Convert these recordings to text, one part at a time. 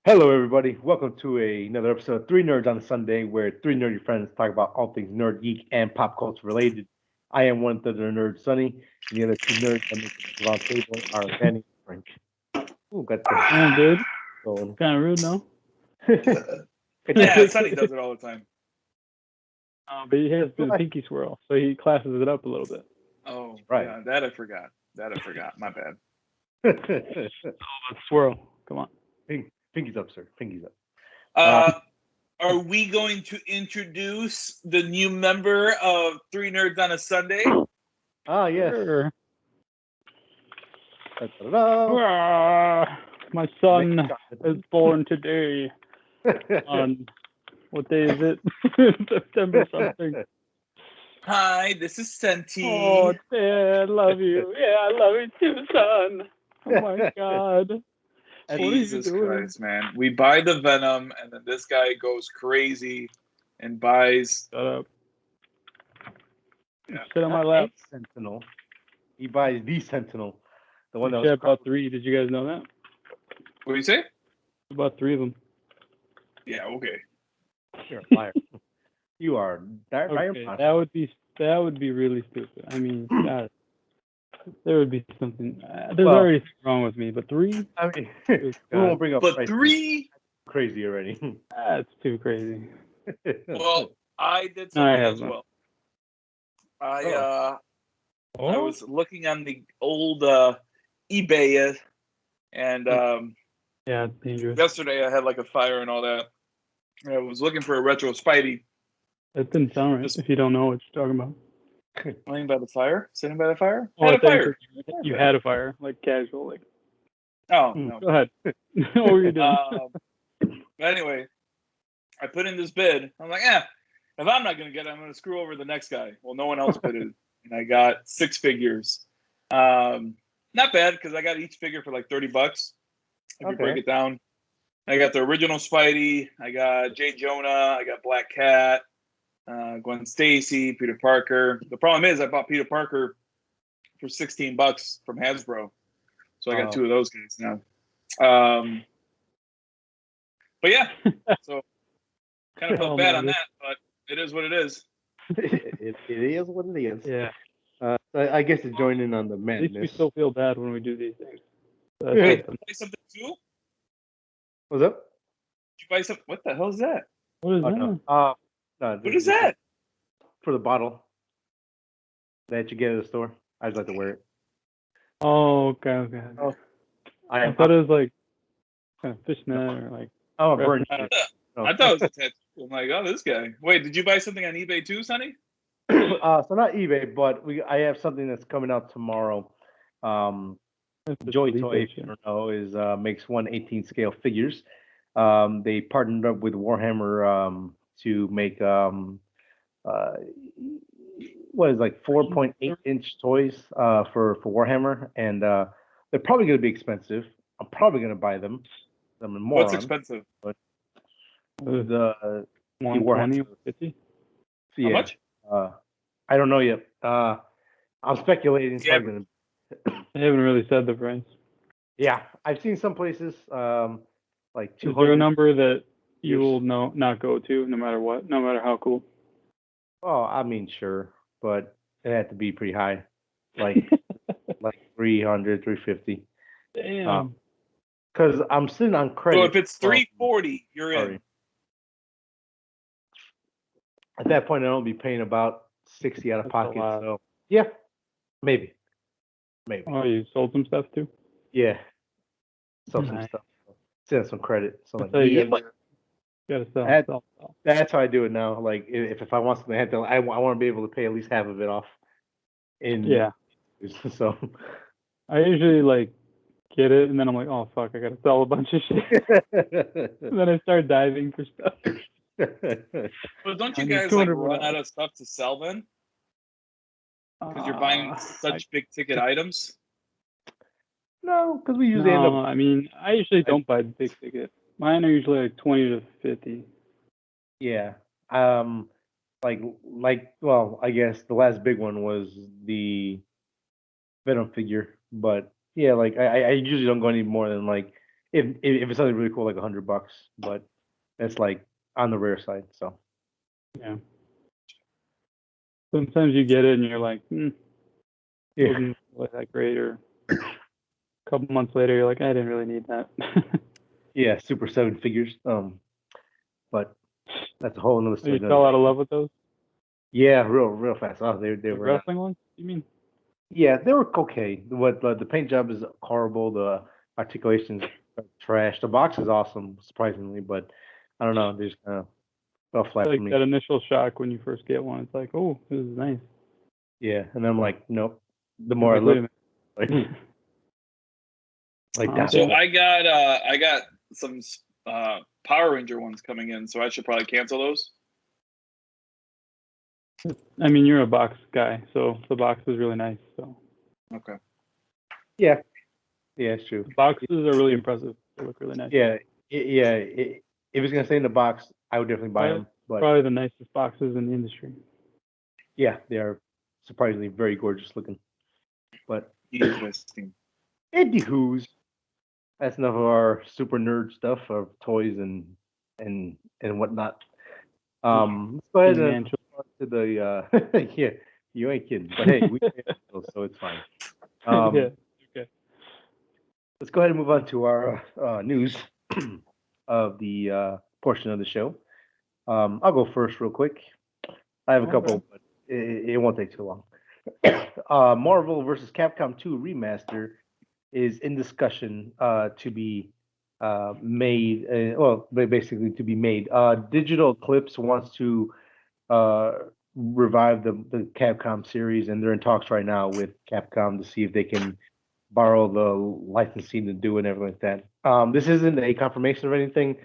Hello, everybody. Welcome to another episode of Three Nerds on a Sunday, where three nerdy friends talk about all things nerd, geek, and pop culture related. I am one of the nerd, Sunny, and the other two nerds that make the round table are Vanny and Frank. Ooh, got the Damn, dude. going. Kind of rude, no? Yeah, Sonny does it all the time. But he has the pinky swirl, so he classes it up a little bit. Oh, Right. yeah, that I forgot. My bad. Swirl. Come on. Pinky's up, sir. Pinky's up. Are we going to introduce the new member of Three Nerds on a Sunday? Ah, yes. Sure. Da-da-da. Ah, my son is born today on, what day is it? September something. Hi, this is Senti. Oh, Dad, I love you. Yeah, I love you too, son. Oh my God. What are you Jesus doing? Christ, man. We buy the Venom, and then this guy goes crazy and buys... Shut up. Yeah. Sit on my Not lap. a Sentinel. He buys the Sentinel. The one that Actually, I was bought 3. Did you guys know that? What do you say? I bought 3 of them. Yeah, okay. You're a liar. You are. Okay, that would be really stupid. I mean, God, there would be something. There's Well- already something wrong with me, but 3? I mean, Good we won't God. bring up But prices. 3... Crazy already. That's too crazy. Well, I did No, I something as haven't. well. I Oh, was looking on the old eBay, and yeah, it's dangerous. yesterday I had like a fire and all that. I was looking for a retro Spidey. That didn't sound right. If you don't know what you're talking about. Laying by the fire? Sitting by the fire? Oh, Had I a thought fire. you had a fire, like casual, like. Oh, no. Go ahead. What were you doing? But anyway, I put in this bid. I'm like, if I'm not going to get it, I'm going to screw over the next guy. Well, no one else bid it. And I got 6 figures. Not bad, because I got each figure for like $30 if you break it down. I got the original Spidey. I got Jay Jonah. I got Black Cat, Gwen Stacy, Peter Parker. The problem is I bought Peter Parker for $16 from Hasbro. So I got 2 of those guys now. But yeah, so kind of felt bad on that, but it is what it is. It is what it is. Yeah. I guess it's joining on the At madness. least we still feel bad when we do these things. That's Wait, something. did you buy something too? What's up? Did you buy something? What the hell is that? What is Oh, that? no. No, What is that? For the bottle that you get at the store. I just like to wear it. Oh, okay. Oh, I thought it was like kind of fishnet or like. I'm a burn I shit. thought it was a tattoo. I'm like, oh, this guy. Wait, did you buy something on eBay too, Sonny? So not eBay, but I have something that's coming out tomorrow. Joy Toy, if you don't know, is makes 1/18 scale figures. They partnered up with Warhammer to make what is like 4.8-inch toys for Warhammer, and they're probably going to be expensive. I'm probably going to buy them. I'm a moron. What's expensive? The 120, 50? yeah, How much? I don't know yet. I'm speculating. It's Yeah, probably gonna, They haven't really said the price. yeah, I've seen some places like Is there a 200. number that you will not go to, no matter what, no matter how cool? Oh, I mean, sure, but it had to be pretty high, like like 300, 350. Damn. Because I'm sitting on credit. So if it's 340, you're in. At that point, I don't be paying about 60 out of That's a pocket. lot. So yeah, maybe. Oh, you sold some stuff too? Yeah, some Nice. stuff. Send some credit. So That's like, how you yeah, gotta sell. that's how I do it now. Like if I want something, I want to be able to pay at least half of it off. Yeah. So I usually like get it and then I'm like, oh fuck, I gotta sell a bunch of shit. And then I start diving for stuff. But don't you I need guys like 200 run more. out of stuff to sell then? Because you're buying such big ticket items. No, because we usually end up. I mean, I usually don't buy big ticket. Mine are usually like 20 to 50. Yeah. Well, I guess the last big one was the Venom figure, but yeah, like I usually don't go any more than like if it's something really cool, like $100, but that's like on the rare side. So Yeah. Sometimes you get it and you're like, yeah, wasn't really that great, or a couple months later you're like, I didn't really need that. yeah, super 7 figures. But that's a whole another So you story. fell out of love with those? Yeah, real fast. Oh, they The were wrestling ones, you mean? yeah, they were okay. What the paint job is horrible. The articulation's trash. The box is awesome, surprisingly, but I don't know. They just kind of fell flat for Like me. that initial shock when you first get one, it's like, oh, this is nice. Yeah, and I'm like, nope. The I'm more I like, wait a look, minute. like that. So I got some Power Ranger ones coming in, so I should probably cancel those. I mean, you're a box guy, so the box is really nice. So Okay. Yeah, it's true. the boxes are really impressive. They look really nice. Yeah, if it's gonna stay in the box, I would definitely buy them. But Probably the nicest boxes in the industry. yeah, they are surprisingly very gorgeous looking. But Interesting. anywho's, that's enough of our super nerd stuff of toys and whatnot. Let's go ahead and move on to the yeah, you ain't kidding. But hey, we so it's fine. Yeah. Okay. Let's go ahead and move on to our news of the portion of the show. I'll go first real quick. I have a couple, but it won't take too long. Marvel versus Capcom 2 remaster is in discussion to be made. Basically to be made. Digital Eclipse wants to revive the Capcom series, and they're in talks right now with Capcom to see if they can borrow the licensing to do it and everything like that. This isn't a confirmation of anything,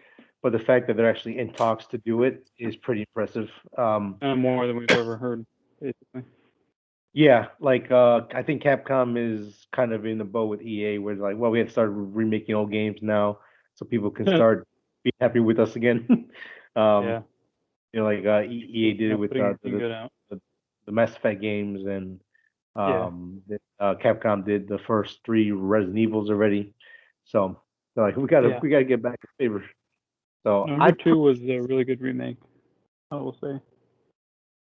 but the fact that they're actually in talks to do it is pretty impressive. More than we've ever heard, basically. Yeah, like I think Capcom is kind of in the boat with EA, where they're like, well, we have to start remaking old games now, so people can start being happy with us again. Yeah. You know, like EA did it with Putting anything good out. the Mass Effect games, and Yeah. Capcom did the first 3 Resident Evils already. So they're like, we gotta get back in favor. So Number 2 was a really good remake, I will say.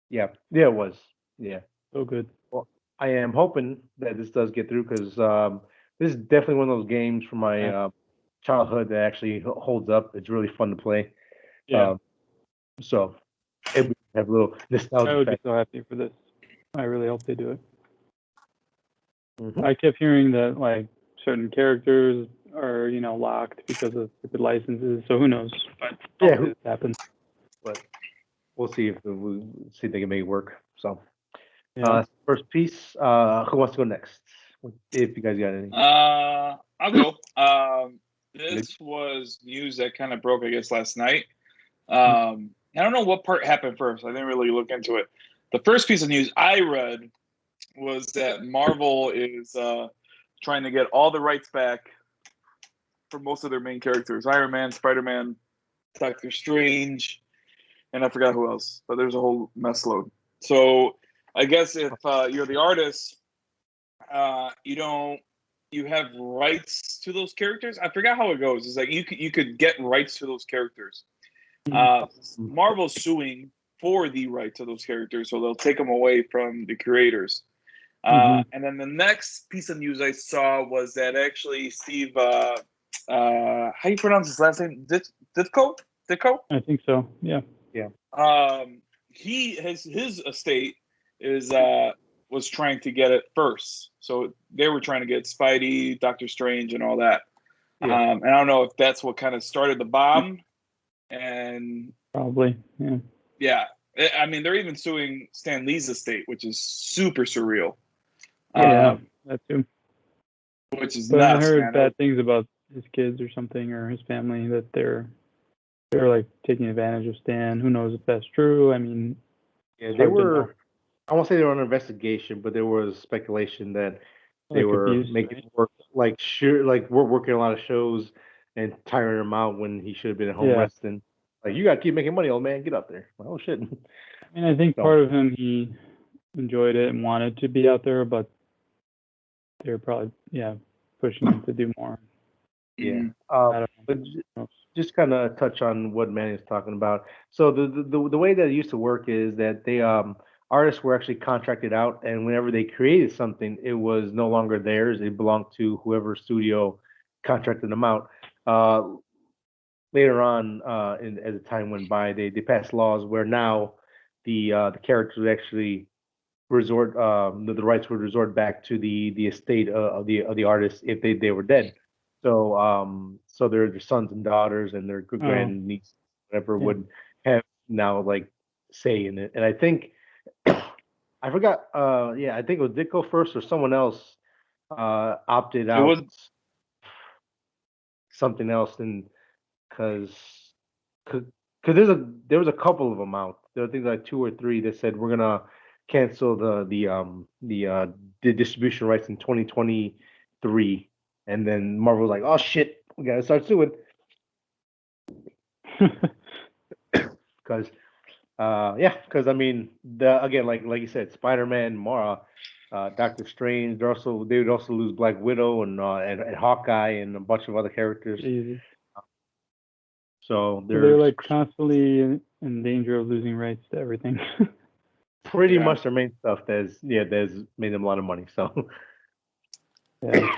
yeah, it was. Yeah. So good. Well, I am hoping that this does get through because this is definitely one of those games from my childhood that actually holds up. It's really fun to play. Yeah. So it would have a little nostalgia I would be effect. so happy for this. I really hope they do it. Mhm. I kept hearing that like certain characters are, locked because of stupid licenses. So who knows? But hopefully this happens. But we'll see if they can make it work. So first piece. Who wants to go next? If you guys got any. I'll go. This was news that kind of broke, I guess, last night. I don't know what part happened first. I didn't really look into it. The first piece of news I read was that Marvel is trying to get all the rights back for most of their main characters: Iron Man, Spider-Man, Doctor Strange, and I forgot who else. But there's a whole mess load. So I guess if you're the artist, you have rights to those characters. I forgot how it goes. It's like you could get rights to those characters. Marvel's suing for the right to those characters, so they'll take them away from the creators. And then the next piece of news I saw was that actually Steve, how do you pronounce his last name? Ditko? I think so. Yeah. His estate was trying to get it first, so they were trying to get Spidey, Doctor Strange, and all that. And I don't know if that's what kind of started the bomb. And probably, yeah. I mean, they're even suing Stan Lee's estate, which is super surreal. Yeah, that too. Which is but nuts. I heard man. bad things about his kids or something, or his family, that they're like taking advantage of Stan. Who knows if that's true? I mean, they were. I won't say they were on investigation, but there was speculation that they were abuse, making work like we're working a lot of shows and tiring him out when he should have been at home resting. Like, you gotta keep making money, old man. Get up there. Like, oh shit. I mean, I think part of him, he enjoyed it and wanted to be out there, but they're probably pushing him to do more. Yeah. I don't But just kind of touch on what Manny is talking about. So the way that it used to work is that they artists were actually contracted out, and whenever they created something, it was no longer theirs. It belonged to whoever studio contracted them out. Later on, as the time went by, they passed laws where now the characters would actually resort the rights would resort back to the estate of the artist if they were dead. So their sons and daughters and their grandniece, whatever, would have now like say in it. And I think I forgot. I think it was Ditko first or someone else opted It out was something else, and because there was a couple of them out. There were things like two or three that said we're gonna cancel the distribution rights in 2023, and then Marvel was like, oh shit, we gotta start suing because because I mean again like you said, Spider-Man, Mara, Doctor Strange, they would also lose Black Widow and Hawkeye and a bunch of other characters. Jesus. So they're like constantly in danger of losing rights to everything. pretty much their main stuff that's made them a lot of money. So yeah.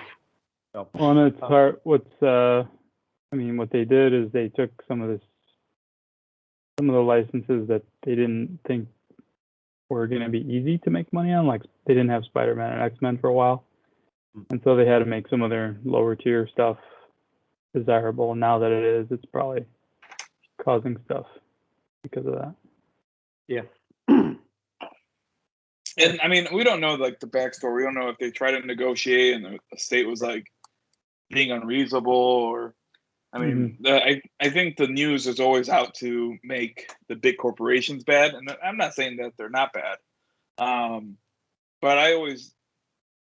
So, Well, and it's hard. What they did is they took some of the licenses that they didn't think were going to be easy to make money on. Like they didn't have Spider-Man and X-Men for a while, and so they had to make some of their lower tier stuff desirable. And now that it is, it's probably causing stuff because of that. Yeah. And I mean, we don't know like the backstory. We don't know if they tried to negotiate and the state was like being unreasonable, or I mean, I think the news is always out to make the big corporations bad, and I'm not saying that they're not bad, but I always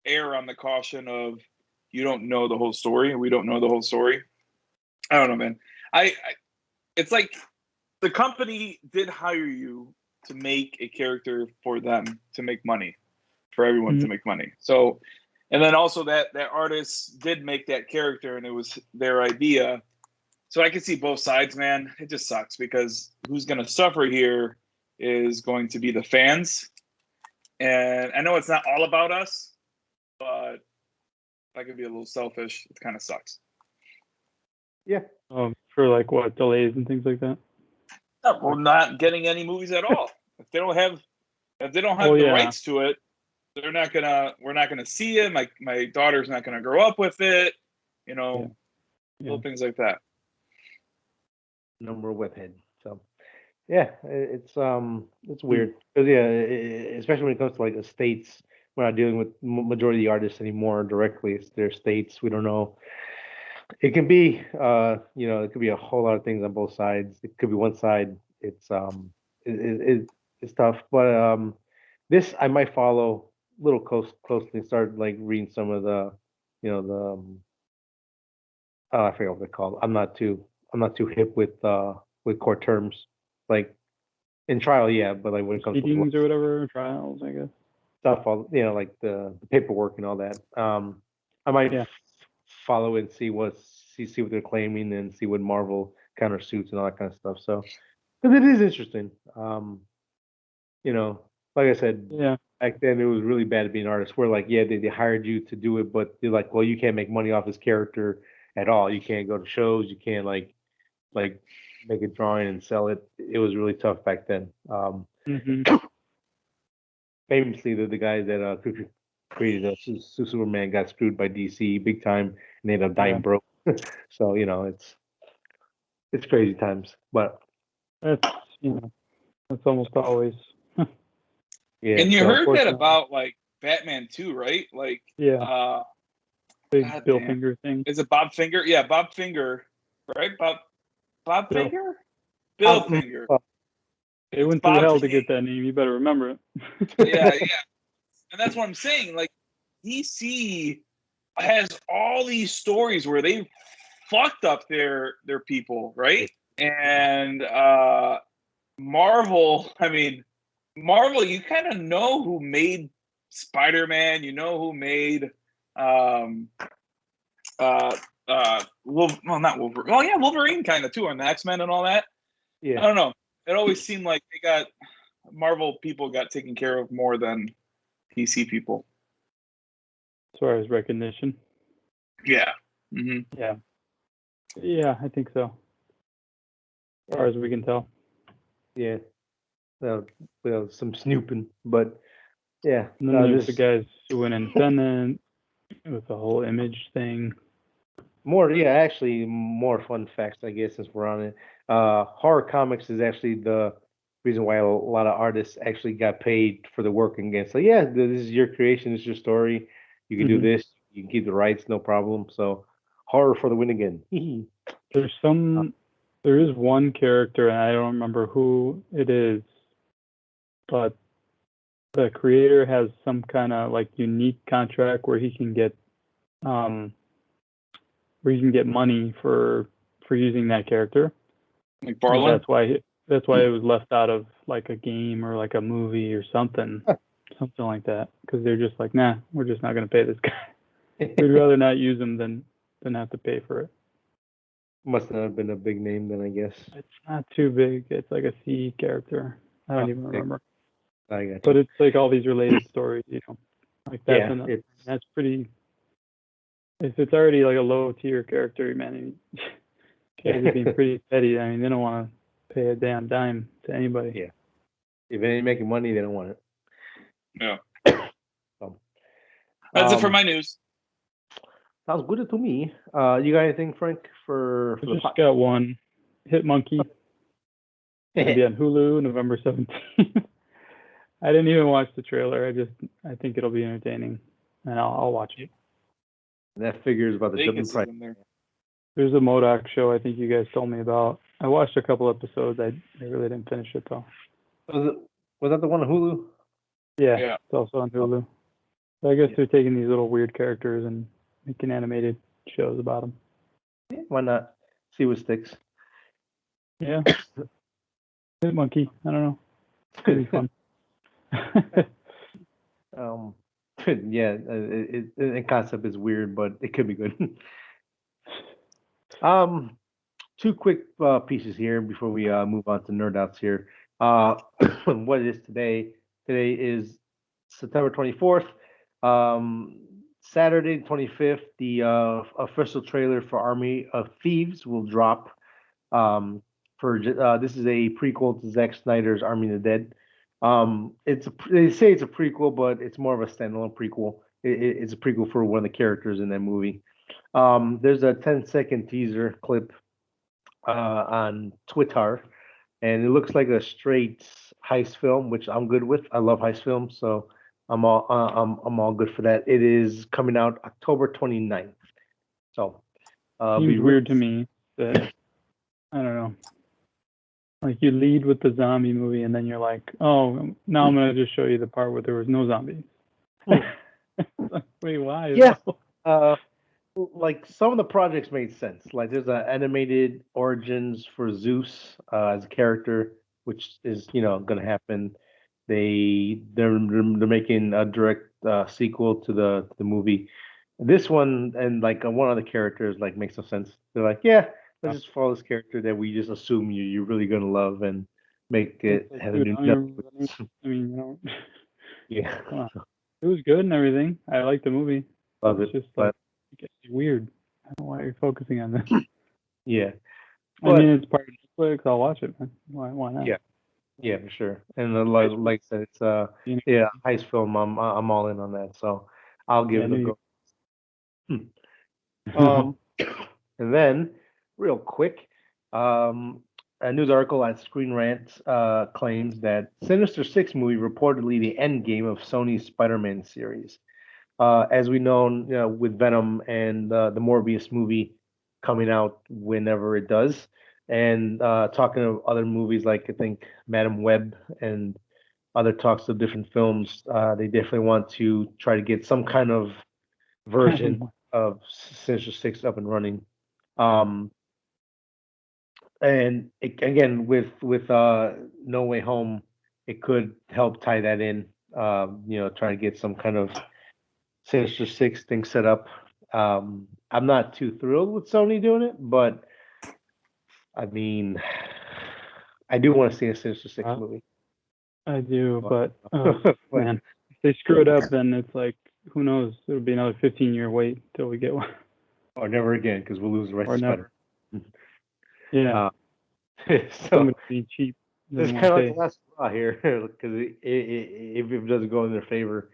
err on the caution of you don't know the whole story, and we don't know the whole story. I don't know, man. It's like the company did hire you to make a character for them to make money, for everyone to make money. So, and then also that artist did make that character, and it was their idea. So I can see both sides, man. It just sucks because who's going to suffer here is going to be the fans. And I know it's not all about us, but if I could be a little selfish, it kind of sucks. Yeah. For like what, delays and things like that? No, well, not getting any movies at all. If they don't have the rights to it, we're not gonna see it. My daughter's not gonna grow up with it. You know, little things like that. No more webhead. So yeah, it's weird because especially when it comes to like estates, we're not dealing with majority of the artists anymore directly. It's their estates. We don't know. It can be it could be a whole lot of things on both sides. It could be one side. It's tough, but this I might follow a little closely. Start like reading some of the I forget what they're called. I'm not too hip with court terms. Like in trial, yeah, but like when it comes to meetings or whatever, trials, I guess. Stuff, all like the paperwork and all that. I might follow and see what they're claiming and see what Marvel countersuits and all that kind of stuff. So, because it is interesting. Like I said, back then it was really bad to be an artist. Where like, they hired you to do it, but they're like, well, you can't make money off this character at all. You can't go to shows. You can't like make a drawing and sell it. It was really tough back then. Famously, the guys that created Superman got screwed by DC big time, and they ended up dying broke. So it's crazy times, but that's almost always. Yeah. And you heard that about like Batman too, right? Like big Bill Finger thing. Is it Bob Finger? Yeah, Bob Finger, right? Bob Finger? Bill Finger. They went through hell to get that name. You better remember it. Yeah. And that's what I'm saying. Like, DC has all these stories where they fucked up their people, right? And Marvel, you kind of know who made Spider-Man. You know who made well, not Wolverine. Well, yeah, Wolverine kind of too, and the X-Men and all that. I Yeah. don't know. It always seemed like Marvel people got taken care of more than PC people. As far as recognition. Yeah. Mm-hmm. Yeah. Yeah, I think so. As far as we can tell. Yeah. Well, some snooping, but yeah. And then there's the guys suing Independent with the whole image thing. Actually, more fun facts, I guess, since we're on it. Horror comics is actually the reason why a lot of artists actually got paid for the work again. So yeah, this is your creation, this is your story. You can do this, you can keep the rights, no problem. So horror for the win again. There is one character, and I don't remember who it is, but the creator has some kind of like unique contract where he can get money for using that character. Like Barlin? That's why it was left out of like a game or like a movie or something like that. Because they're just like, nah, we're just not gonna pay this guy. We'd rather not use him than have to pay for it. Must not have been a big name then, I guess. It's not too big. It's like a C character. I don't even remember. I got you. But it's like all these related stories, like that's that's pretty. If it's already like a low tier character, man, guys are being pretty petty. I mean, they don't want to pay a damn dime to anybody. Yeah. If it ain't making money, they don't want it. Yeah. So, that's it for my news. Sounds good to me. You got anything, Frank, for I just got one. Hit Monkey. It'll be on Hulu November 17th. I didn't even watch the trailer. I think it'll be entertaining, and I'll watch it. That figures about the jumping price. There's a MODOK show I think you guys told me about. I watched a couple episodes. I really didn't finish it though. Was that the one on Hulu? Yeah. It's also on Hulu. So I guess they're taking these little weird characters and making animated shows about them. Yeah, why not? See what sticks. Yeah. Hit Monkey. I don't know. It's gonna be fun. Yeah, the concept is weird, but it could be good. Two quick pieces here before we move on to nerd outs here. What it is today? Today is September 24th. Saturday 25th, the official trailer for Army of Thieves will drop. This is a prequel to Zack Snyder's Army of the Dead. They say it's a prequel, but it's more of a standalone prequel. It's a prequel for one of the characters in that movie. There's a 10-second teaser clip on Twitter, and it looks like a straight heist film, which I'm good with. I love heist films, so I'm all good for that. It is coming out October 29th. So seems weird to me that I don't know. Like you lead with the zombie movie, and then you're like, "Oh, now I'm gonna just show you the part where there was no zombies." Wait, why? Yeah. Like some of the projects made sense. Like there's an animated Origins for Zeus as a character, which is going to happen. They're making a direct sequel to the movie. This one and like one of the characters like makes no sense. They're like, yeah, let's just follow this character that we just assume you're really gonna love and make it have a new. I mean, Yeah, it was good and everything. I liked the movie. Love it's it, just like it's weird. I don't know why you're focusing on this. Yeah, I mean it's part of Netflix. I'll watch it, man. Why not? Yeah, for sure. And like I said, it's heist film. I'm all in on that. So I'll give it a go. And then real quick, a news article at Screen Rant claims that Sinister Six movie reportedly the end game of Sony's Spider-Man series. As we know, with Venom and the Morbius movie coming out whenever it does, and talking of other movies like I think Madam Web and other talks of different films, they definitely want to try to get some kind of version of Sinister Six up and running. And again, with No Way Home, it could help tie that in. Try to get some kind of Sinister Six thing set up. I'm not too thrilled with Sony doing it, but I mean, I do want to see a Sinister Six movie. I do, but But- man, if they screw it up, then it's like, who knows? It'll be another 15-year wait till we get one. Or never again, because we'll lose the rights Or to never. Spider. Yeah, So somebody being cheap. it's doesn't kind of wanna like the pay. last straw here, because if it doesn't go in their favor,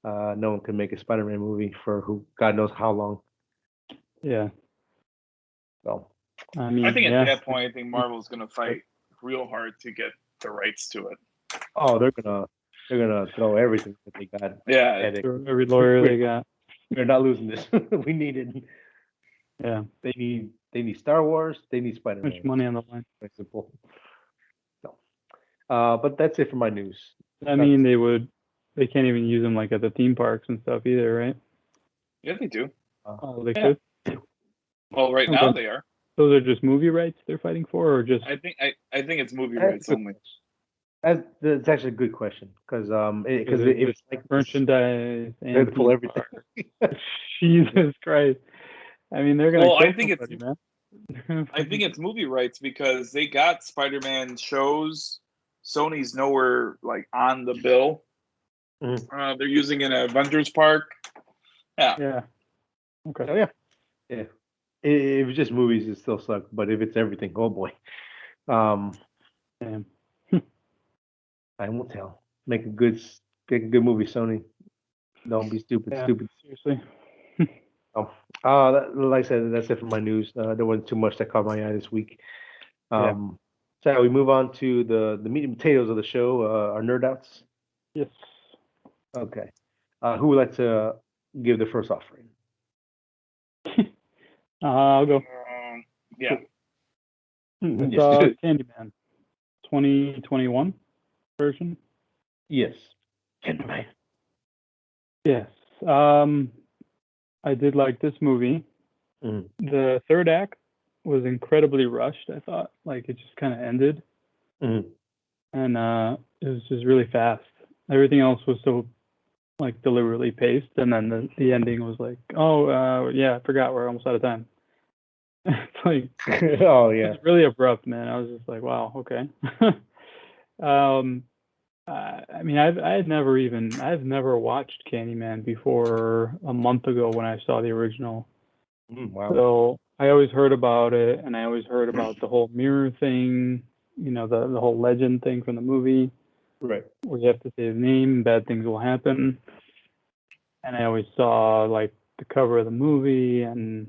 no one can make a Spider-Man movie for who God knows how long. Yeah, So I mean, I think yeah. at that point, I think Marvel's going to fight real hard to get the rights to it. oh, they're gonna throw everything that they got Yeah, at it. Every lawyer they got. We're not losing this. We need it. Yeah, They need Star Wars. They need much Spider-Man. money on the line. Very simple. So, but that's it for my news. I mean, they can't even use them like at the theme parks and stuff either, right? yeah, they do. Oh, they Yeah. could. Well, right now Okay. they are. Those are just movie rights they're fighting for, or just I think it's movie That's rights a good only. question. That's actually a good question because Is it if it's like merchandise they and pull theme everything. parks? Jesus Christ! I mean, they're gonna Well, kill I think somebody, man. I think it's movie rights because they got Spider-Man shows. Sony's nowhere like on the bill. Mhm. They're using an Avengers Park. Yeah. Yeah. Okay. Oh yeah, yeah. If it's just movies, it still sucks. But if it's everything, oh boy. Damn. I won't tell. Make a good movie, Sony. Don't be stupid, Yeah. stupid. Seriously. Oh, like I said, that's it for my news. There wasn't too much that caught my eye this week. So we move on to the meat and potatoes of the show, our nerd outs. Yes. Okay. Who would like to give the first offering? I'll go. Yeah. I Yes. saw Candyman, 2021 version. Yes. Candyman. Yes. I did like this movie. Mhm. The third act was incredibly rushed. I thought, like, it just kind of ended, Mhm. and it was just really fast. Everything else was so like deliberately paced, and then the ending was like, oh yeah, I forgot we're almost out of time. It's like Oh yeah. it's really abrupt, man. I was just like, wow, okay. I mean, I've never watched Candyman before a month ago when I saw the original. Wow. So I always heard about it, and I always heard about the whole mirror thing, you know, the whole legend thing from the movie, Right. where you have to say his name, bad things will happen. And I always saw like the cover of the movie, and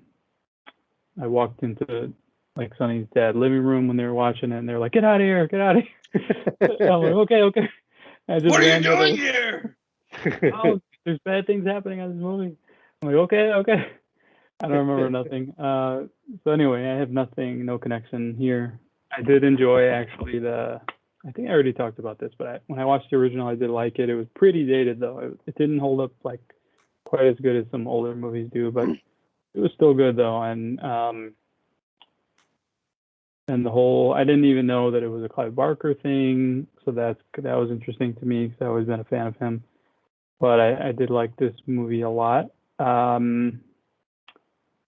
I walked into like Sonny's dad living room when they were watching it, and they were like, "Get out of here, get out of here." I'm like, okay. I just What are you ran to the- doing here? Oh, there's bad things happening on this movie. I'm like, okay. I don't remember nothing. So anyway, I have nothing, no connection here. I did enjoy actually I think I already talked about this, but when I watched the original, I did like it. It was pretty dated though. It didn't hold up like quite as good as some older movies do, but it was still good though. And the whole, I didn't even know that it was a Clive Barker thing, so that was interesting to me because I've always been a fan of him. But I did like this movie a lot.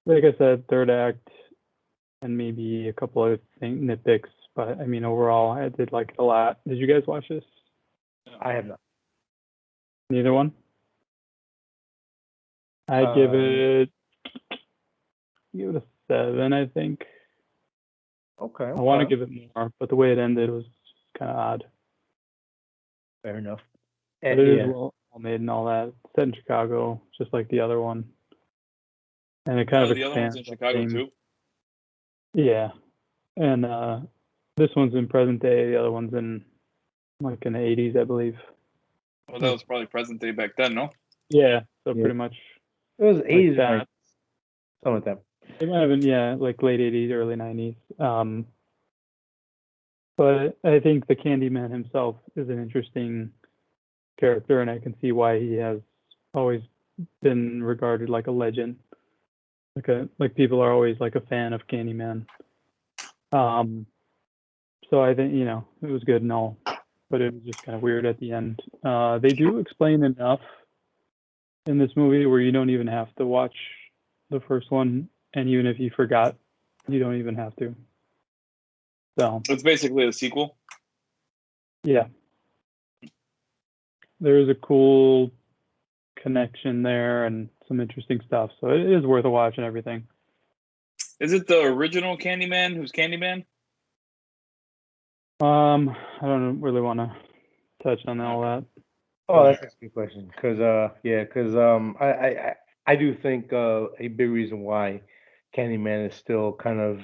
Like I said, third act and maybe a couple of nitpicks, but I mean overall I did like it a lot. Did you guys watch this? I have not. Neither one? I'd give it a 7, I think. Okay. I want to give it more, but the way it ended was kind of odd. Fair enough. But it is well made and all that. It's set in Chicago, just like the other one. And it kind of the other one's in expands Chicago theme. too. Yeah. And this one's in present day, the other one's in like in the 80s, I believe. Well, that was probably present day back then, no? Yeah, so Yeah. pretty much It was like 80s, that. right? Something like that. It might have been, yeah, like late 80s, early 90s. But I think the Candyman himself is an interesting character, and I can see why he has always been regarded like a legend. Like people are always like a fan of Candyman. So I think, it was good and all, but it was just kind of weird at the end. They do explain enough in this movie where you don't even have to watch the first one, and even if you forgot, you don't even have to. So It's basically a sequel. yeah, there is a cool connection there and some interesting stuff. So it is worth a watch and everything. Is it the original Candyman? Who's Candyman? I don't really want to touch on all that. Oh, that's a good question. I do think a big reason why Candyman is still kind of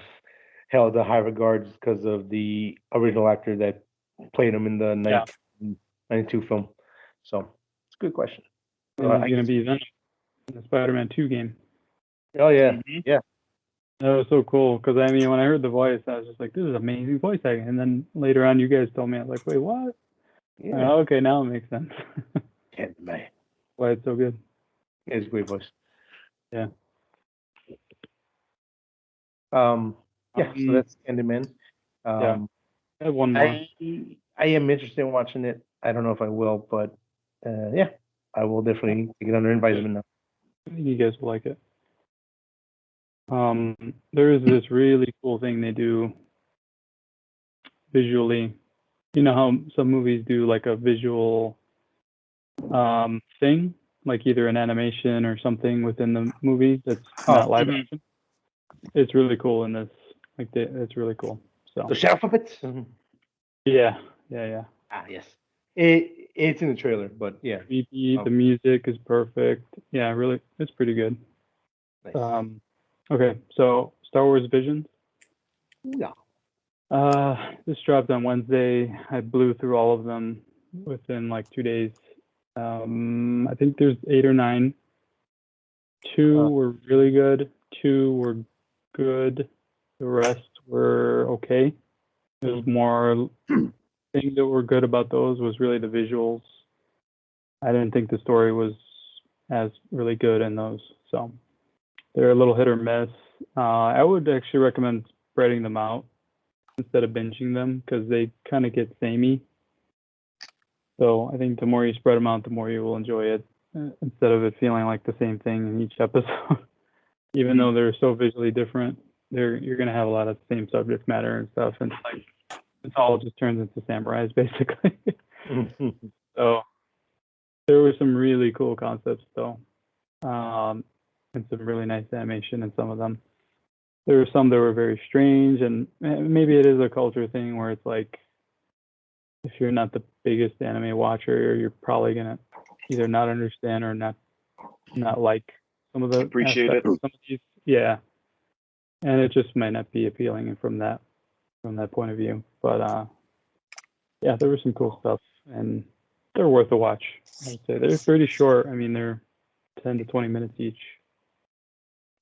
held in high regards because of the original actor that played him in the 1992 film. So it's a good question. And he's going to be Venom in the Spider-Man 2 game. Oh yeah, Mhm. yeah. That was so cool because I mean, when I heard the voice, I was just like, "This is amazing voice acting." And then later on, you guys told me, I was like, "Wait, what?" Yeah. Okay, now it makes sense. Candyman. Why it's so good. It's a great voice. Yeah. Yeah. So that's Candyman. Yeah. I have one more. I am interested in watching it. I don't know if I will, but yeah, I will definitely take it under advisement now. I think you guys will like it. There is this really cool thing they do visually. You know how some movies do like a visual thing, like either an animation or something within the movie that's not live Mhm. action. It's really cool in this. It's really cool. So The Shadow Puppets. yeah. Ah, yes. It's in the trailer, but yeah. The music is perfect. Yeah, really, it's pretty good. Nice. Okay, so Star Wars Visions. Yeah. This dropped on Wednesday. I blew through all of them within like 2 days. I think there's 8 or 9. 2 were really good. 2 were good. The rest were okay. There's more things that were good about those was really the visuals. I didn't think the story was as really good in those, so they're a little hit or miss. I would actually recommend spreading them out instead of binging them because they kind of get samey. So I think the more you spread them out, the more you will enjoy it instead of it feeling like the same thing in each episode. Even though they're so visually different, you're gonna have a lot of the same subject matter and stuff, and it all just turns into samurais basically. So there were some really cool concepts though, and some really nice animation in some of them. There were some that were very strange, and maybe it is a culture thing where it's like, if you're not the biggest anime watcher, you're probably gonna either not understand or not like some of the Appreciate aspects it. of some of these. Yeah, and it just might not be appealing from that point of view. But yeah, there was some cool stuff, and they're worth a watch. I would say they're pretty short. I mean, they're 10 to 20 minutes each.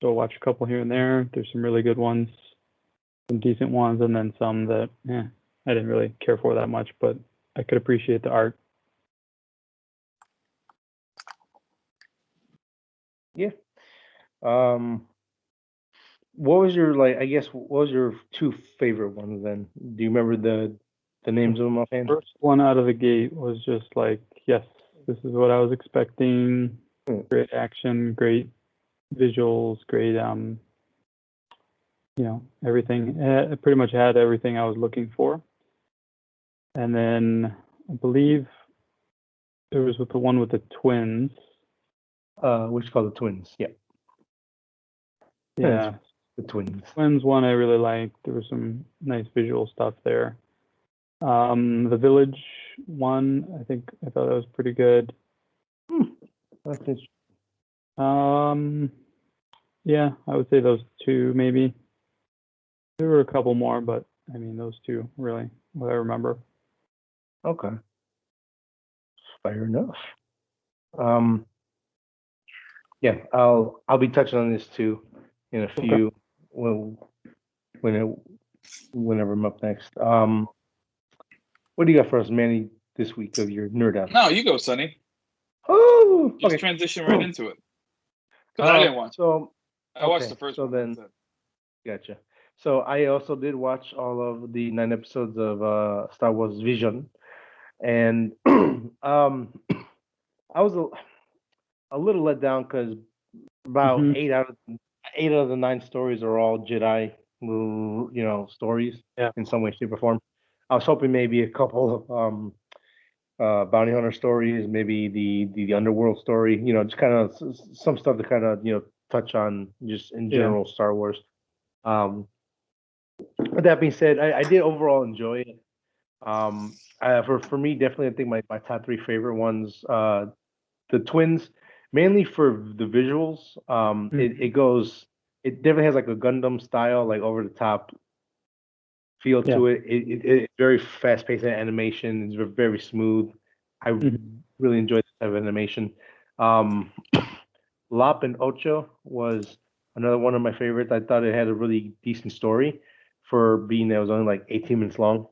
So watch a couple here and there. There's some really good ones, some decent ones, and then some that I didn't really care for that much, but I could appreciate the art. Yeah. What was your what was your 2 favorite ones then? Do you remember the names of them offhand? First one out of the gate was just like, yes, this is what I was expecting. Great action, great visuals, great everything. It pretty much had everything I was looking for. And then I believe there was the one with the twins. Which called the Twins. Yeah. Yeah. The Twins. Twins one I really liked. There was some nice visual stuff there. The Village one, I thought that was pretty good. Yeah, I would say those 2 maybe. There were a couple more, but I mean those 2 really what I remember. Okay. Fair enough. Yeah, I'll be touching on this too in a few whenever I'm up next. What do you got for us, Manny, this week of your nerd out? No, you go, Sonny. Oh, Just okay. transition right into it. Because I didn't watch. So I watched the first one. Then, gotcha. So I also did watch all of the 9 episodes of Star Wars Vision, and I was a little let down because about 8 out of 8 of the 9 stories are all Jedi, stories Yeah. in some way, shape, or form. I was hoping maybe a couple of bounty hunter stories, maybe the underworld story, just kind of some stuff to kind of touch on just in Yeah. general Star Wars. With that being said, I did overall enjoy it. For me, definitely, I think my top 3 favorite ones, the twins, mainly for the visuals. It definitely has like a Gundam style, like over the top feel Yeah. to it. It's very fast paced animation. It's very smooth. I really enjoyed this type of animation. Um, Lop and Ocho was another one of my favorites. I thought it had a really decent story for being that it was only like 18 minutes long.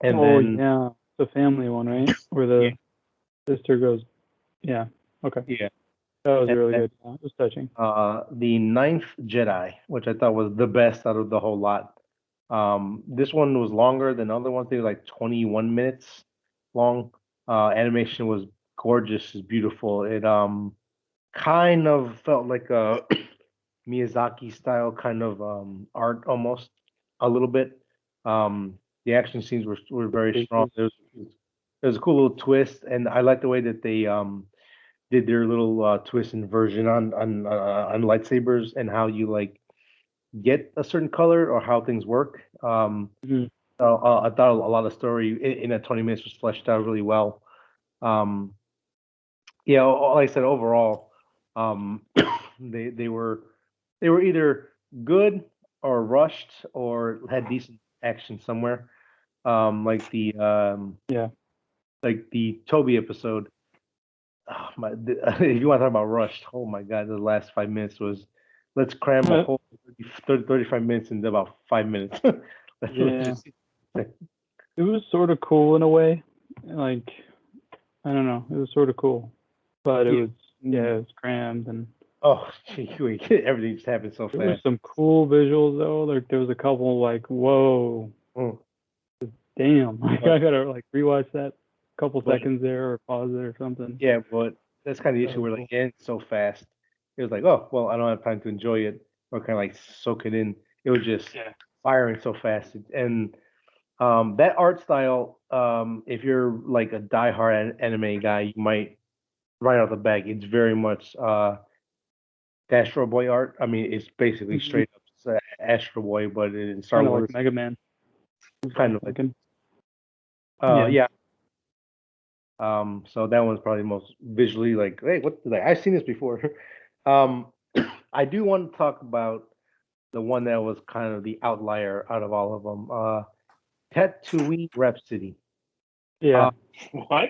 And then yeah, the family one, right? Where the sister goes. Yeah. Okay. yeah, That was and really then, good. It was touching. the Ninth Jedi, which I thought was the best out of the whole lot. This one was longer than other ones. They were like 21 minutes long. Animation was gorgeous, it's beautiful. It kind of felt like a Miyazaki style kind of art almost a little bit. The action scenes were very strong. There was a cool little twist, and I like the way that they did their little twist and version on lightsabers and how you like get a certain color or how things work. I thought a lot of story in that 20 minutes was fleshed out really well. Um, yeah, like I said, overall, um, they were either good or rushed or had decent action somewhere. Like the Yeah. like the Toby episode. Oh, if you want to talk about rushed, oh my God, the last 5 minutes was let's cram a whole 35 minutes into about 5 minutes. Yeah. It was sort of cool in a way. Like, I don't know. It was sort of cool. But it was crammed and Oh, everything just happened so there were fast. some cool visuals though. Like there was a couple like, whoa, Mm. damn. Like I gotta like rewatch that couple But- seconds there or pause it or something. Yeah, but that's kind of the That issue was where cool. like it ends so fast. It was like, oh well, I don't have time to enjoy it or kind of like soak it in. It was just firing so fast, and that art style. If you're like a diehard anime guy, you might right out the bag. It's very much Astro Boy art. I mean, it's basically straight up Astro Boy, but in Star Kind of Wars, like Mega Man. kind of like Yeah. yeah. So that one's probably most visually like, hey, what did I've seen this before. Um, I do want to talk about the one that was kind of the outlier out of all of them. Tatooine Rhapsody. Yeah. What?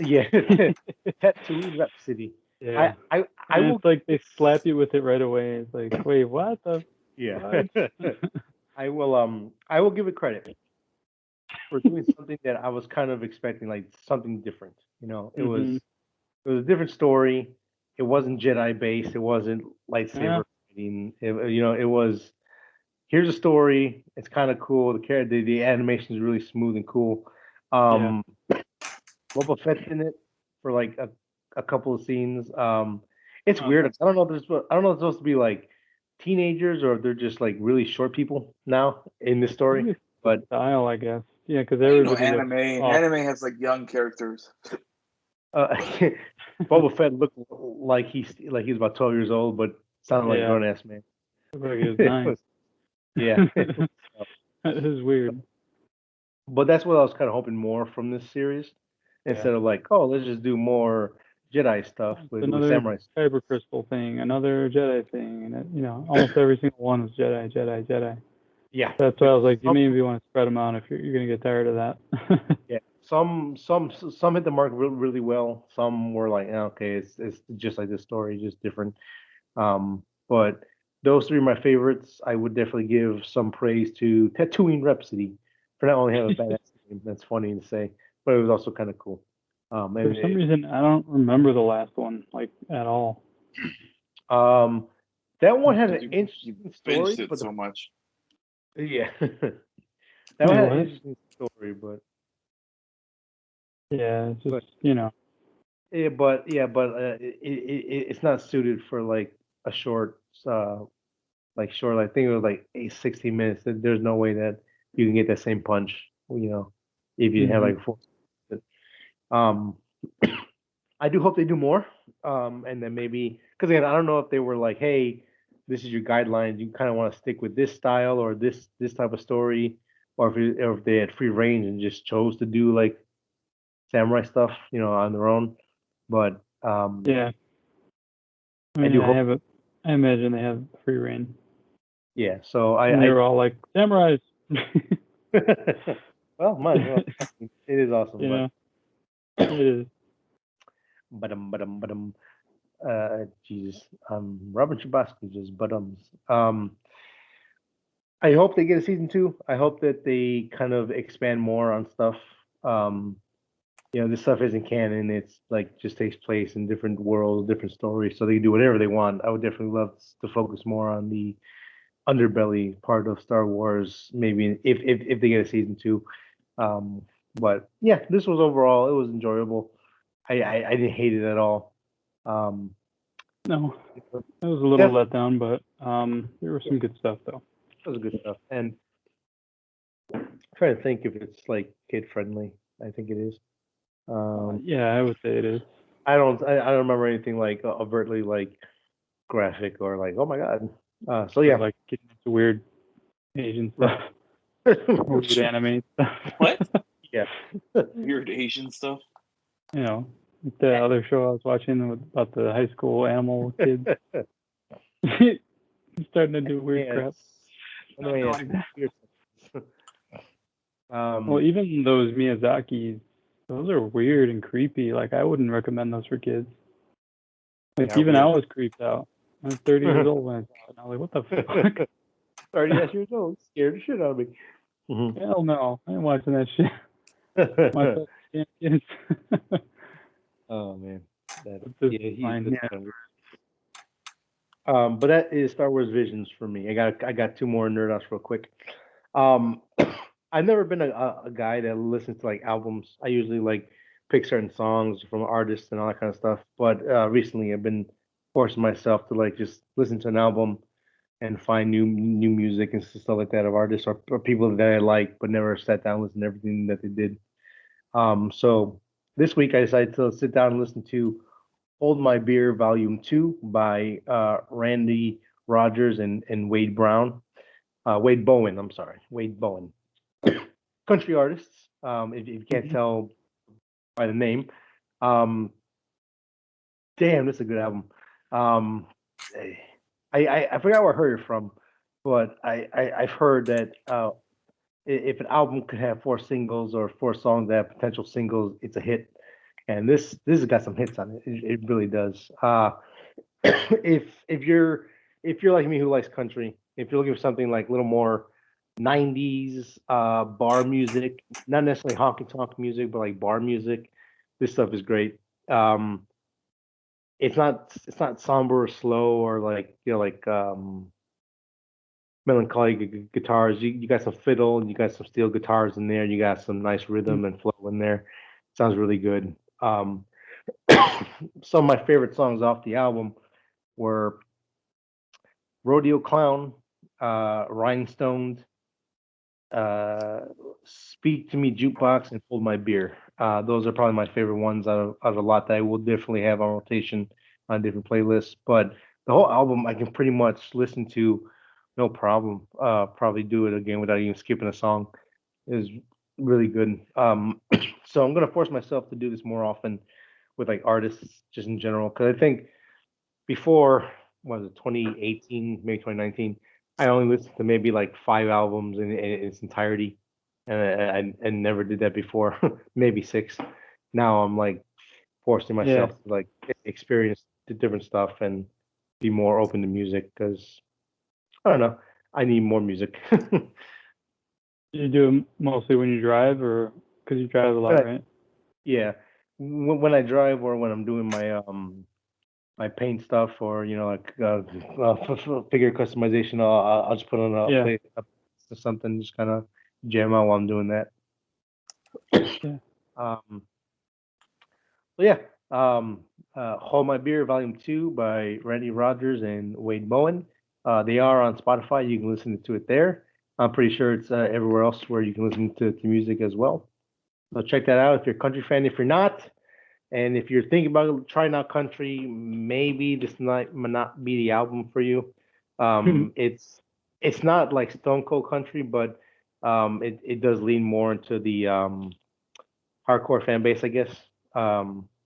Yeah, Tatooine Rhapsody. Yeah. I And will it's like they slap you with it right away. It's like, wait, what the? yeah. What? I will give it credit for doing something that I was kind of expecting, like something different. It was a different story. It wasn't Jedi based. It wasn't lightsaber fighting. It was here's a story. It's kind of cool. The animation is really smooth and cool. Boba Fett's in it for like a couple of scenes. It's weird. I don't know if I don't know if it's supposed to be like teenagers or if they're just like really short people now in this story. But Style, I guess. Yeah, because You know, everybody looks anime has like young characters. Boba Fett looked like he's about 12 years old, but sounded like a grown ass man. Like he was 9. Yeah. That is weird. But that's what I was kind of hoping more from this series, instead of like, oh, let's just do more Jedi stuff with Another samurai. kyber crystal thing, another Jedi thing, and almost every single one was Jedi. Yeah, That's why I was like, you maybe want to spread them out if you're gonna get tired of that. yeah. Some hit the mark really well. Some were like, okay, it's just like this story, just different. But those 3 are my favorites. I would definitely give some praise to Tatooine Rhapsody for not only having a badass name, that's funny to say, but it was also kind of cool. For some reason, I don't remember the last one like at all. That one had an interesting story, but so much. Yeah, that one had an interesting story, but yeah, it's just but it's not suited for like a short, I think it was like 60 minutes. There's no way that you can get that same punch, if you have like four. Um, I do hope they do more. And then maybe because again, I don't know if they were like, hey, this is your guidelines. You kind of want to stick with this style or this type of story, or if they had free range and just chose to do like samurai stuff, on their own. But Yeah. I I mean, do hope. I imagine they have free reign. Yeah. So And they were all like, samurais. well, might as well. It is awesome, Yeah, it is. but Jesus, Robert Chabosky just I hope they get a season two. I hope that they kind of expand more on stuff. Um, this stuff isn't canon. It's like just takes place in different worlds, different stories, so they can do whatever they want. I would definitely love to focus more on the underbelly part of Star Wars, maybe if they get a season two. Um, but yeah, this was overall it was enjoyable. I didn't hate it at all. Um, No, it was a little let down, but there was some good stuff though. It was good stuff. And I'm trying to think if it's like kid friendly. I think it is. Yeah, I would say it is. I don't remember anything like overtly like graphic or like oh my god. So yeah, like getting into weird Asian stuff, weird anime stuff. What? Yeah. Weird Asian stuff. The other show I was watching about the high school animal kids. Starting to do weird crap. Well, even those Miyazakis, those are weird and creepy. Like I wouldn't recommend those for kids. Like even I was creeped out. I was 30 years old when I saw it. And I was like, what the fuck? 30 years old, scared the shit out of me. Hell no, I ain't watching that shit. Myself, kids. Oh man, but that is Star Wars Visions for me. I got two more nerd outs real quick. I've never been a guy that listens to like albums. I usually like pick certain songs from artists and all that kind of stuff. But recently, I've been forcing myself to like just listen to an album and find new music and stuff like that of artists or people that I like, but never sat down and listened to everything that they did. So this week I decided to sit down and listen to Hold My Beer Volume 2 by Randy Rogers and Wade Brown. Wade Bowen, I'm sorry. Wade Bowen. Country artists, if you can't tell by the name. Damn, this is a good album. I forgot where I heard it from, but I've heard that if an album could have four singles or four songs that have potential singles, it's a hit. And this has got some hits on it. It really does. If you're like me who likes country, if you're looking for something like a little more 90s bar music, not necessarily honky tonk music, but like bar music, this stuff is great. It's not somber or slow or like melancholy guitars. You got some fiddle, you got some steel guitars in there, you got some nice rhythm and flow in there. Sounds really good. Some of my favorite songs off the album were Rodeo Clown, Rhinestones, Speak to Me Jukebox, and Hold My Beer. Those are probably my favorite ones out of a lot that I will definitely have on rotation on different playlists. But the whole album I can pretty much listen to no problem. Probably do it again without even skipping a song. It is really good. So I'm gonna force myself to do this more often with like artists just in general because I think before was it 2018 maybe 2019 I only listened to maybe like 5 albums in its entirety and I never did that before maybe 6. Now I'm like forcing myself to like experience the different stuff and be more open to music because I don't know, I need more music. You do it mostly when you drive or because you drive a lot, right? Yeah, when I drive or when I'm doing my paint stuff or like figure customization, I'll just put on a play or something, just kind of jam out while I'm doing that. Yeah. So yeah, Hold My Beer Volume 2 by Randy Rogers and Wade Bowen. They are on Spotify. You can listen to it there. I'm pretty sure it's everywhere else where you can listen to music as well. So check that out if you're a country fan. If you're not, and if you're thinking about trying out country, maybe this might not be the album for you. It's not like Stone Cold Country, but it does lean more into the hardcore fan base, I guess.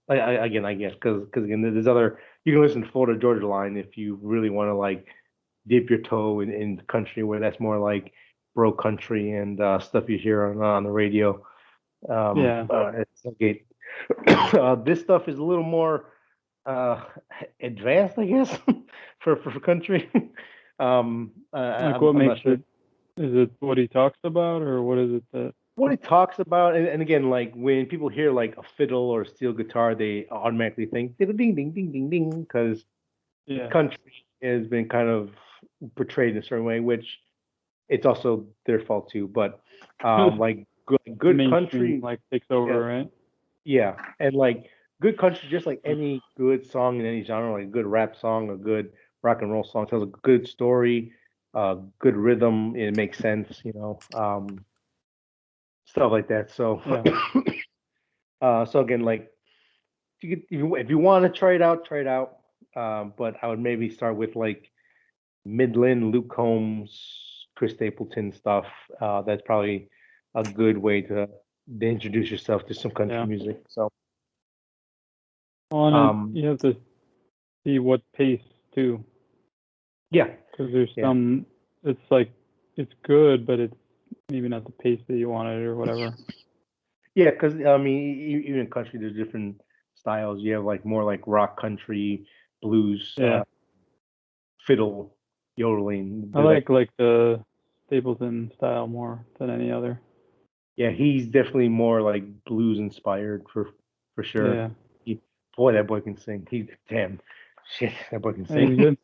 Again, I guess because again, there's other you can listen to Florida Georgia Line if you really want to like dip your toe in the country where that's more like bro country and stuff you hear on the radio. It's okay. This stuff is a little more advanced, I guess, for country. Like what I'm makes not sure. it? Is it what he talks about, or what is it that? What he talks about, and again, like when people hear like a fiddle or a steel guitar, they automatically think ding ding ding ding ding ding because Yeah. country has been kind of portrayed in a certain way, which it's also their fault too. But like good Mainstream, country, like takes over, yeah, right? yeah, and like good country, just like any good song in any genre, like a good rap song, a good rock and roll song tells a good story, good rhythm, it makes sense, stuff like that. So, so again, like if you want to try it out, try it out. But I would maybe start with like Midland, Luke Combs, Chris Stapleton stuff. That's probably a good way to introduce yourself to some country music. So, You have to see what pace too. Yeah, because there's some. It's like it's good, but it's maybe not the pace that you wanted or whatever. Yeah, because I mean, even in country, there's different styles. You have like more like rock country, blues, fiddle, yodeling. I like the Stapleton style more than any other. Yeah, he's definitely more like blues inspired for sure. Yeah. Boy, that boy can sing. Damn shit, that boy can He's sing. good.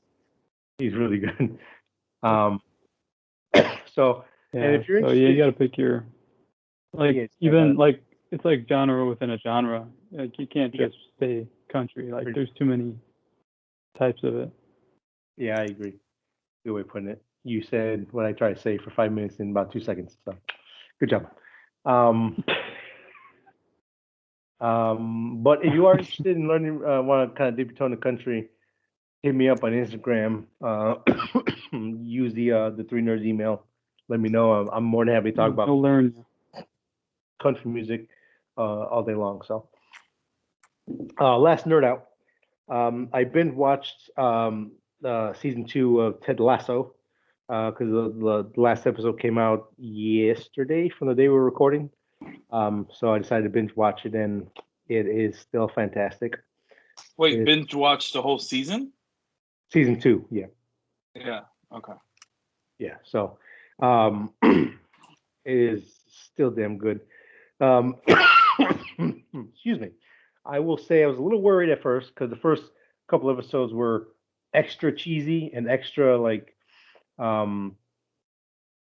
He's really good. So Yeah. and if you're So interested, you got to pick your even like it's like genre within a genre. Like you can't just say country. Like there's too many types of it. Yeah, I agree. Good way of putting it. You said what I tried to say for 5 minutes in about 2 seconds. So good job. But if you are interested in learning, want to kind of dip your toe in the country, hit me up on Instagram. Use the Three Nerds email. Let me know. I'm more than happy to talk about country music all day long. So, last nerd out. I binge watched season 2 of Ted Lasso because the last episode came out yesterday from the day we were recording. So I decided to binge watch it, and it is still fantastic. Wait, binge watch the whole season? Season 2, yeah. Yeah. Okay. Yeah. So, it is still damn good. Excuse me. I will say I was a little worried at first because the first couple episodes were extra cheesy and extra like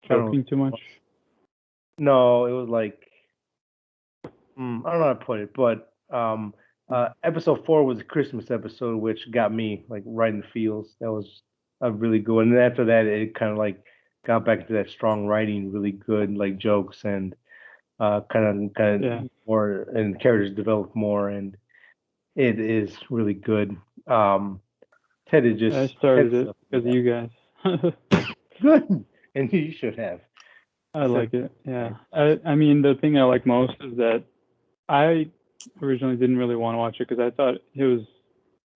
joking too much. No, it was like I don't know how to put it, but episode 4 was a Christmas episode, which got me like right in the feels. That was a really good one. And after that, it kind of like got back into that strong writing, really good like jokes and kind of more, and characters develop more, and it is really good. Ted is just. I started it because of you guys. Good, and you should have. I like it. Yeah. I mean, the thing I like most is that I originally didn't really want to watch it because I thought it was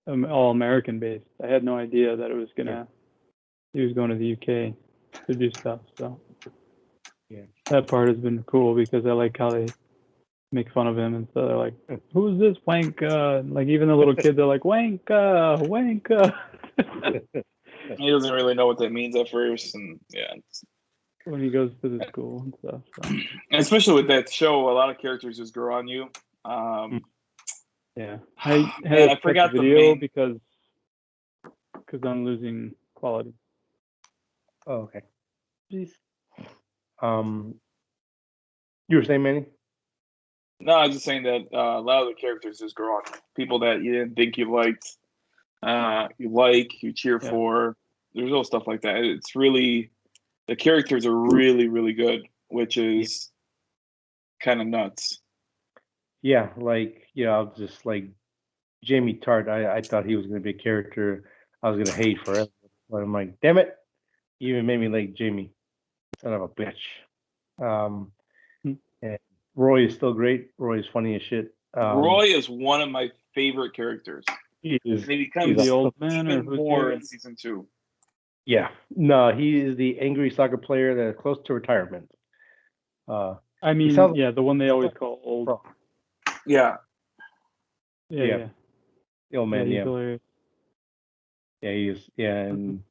all American based. I had no idea that it was he was going to the UK to do stuff. So that part has been cool because I like how they make fun of him and so they're like, "Who's this wanka?" Like even the little kids are like, "Wanka, wanka." He doesn't really know what that means at first, and when he goes to the school and stuff. So. And especially with that show, a lot of characters just grow on you. I forgot the video because I'm losing quality. Oh, okay. Please. You were saying, Manny? No, I was just saying that a lot of the characters just grow on you. People that you didn't think you liked, you cheer Yeah. for. There's little stuff like that. It's really, the characters are really, really good, which is kind of nuts. Yeah, like I'll just like Jamie Tart. I thought he was gonna be a character I was gonna hate forever, but I'm like, damn it, you even made me like Jamie, son of a bitch. Um, Hmm. and Roy is still great. Roy is funny as shit. Roy is one of my favorite characters. He is. And he He's becomes The a, old man, or even who's more he? in season 2. yeah. No, he is the angry soccer player that is close to retirement. I He mean, sounds yeah, the one they always call old. pro. Yeah. Yeah, Yeah. yeah. The old Yeah, man. he's Yeah. hilarious. Yeah, he is. Yeah, and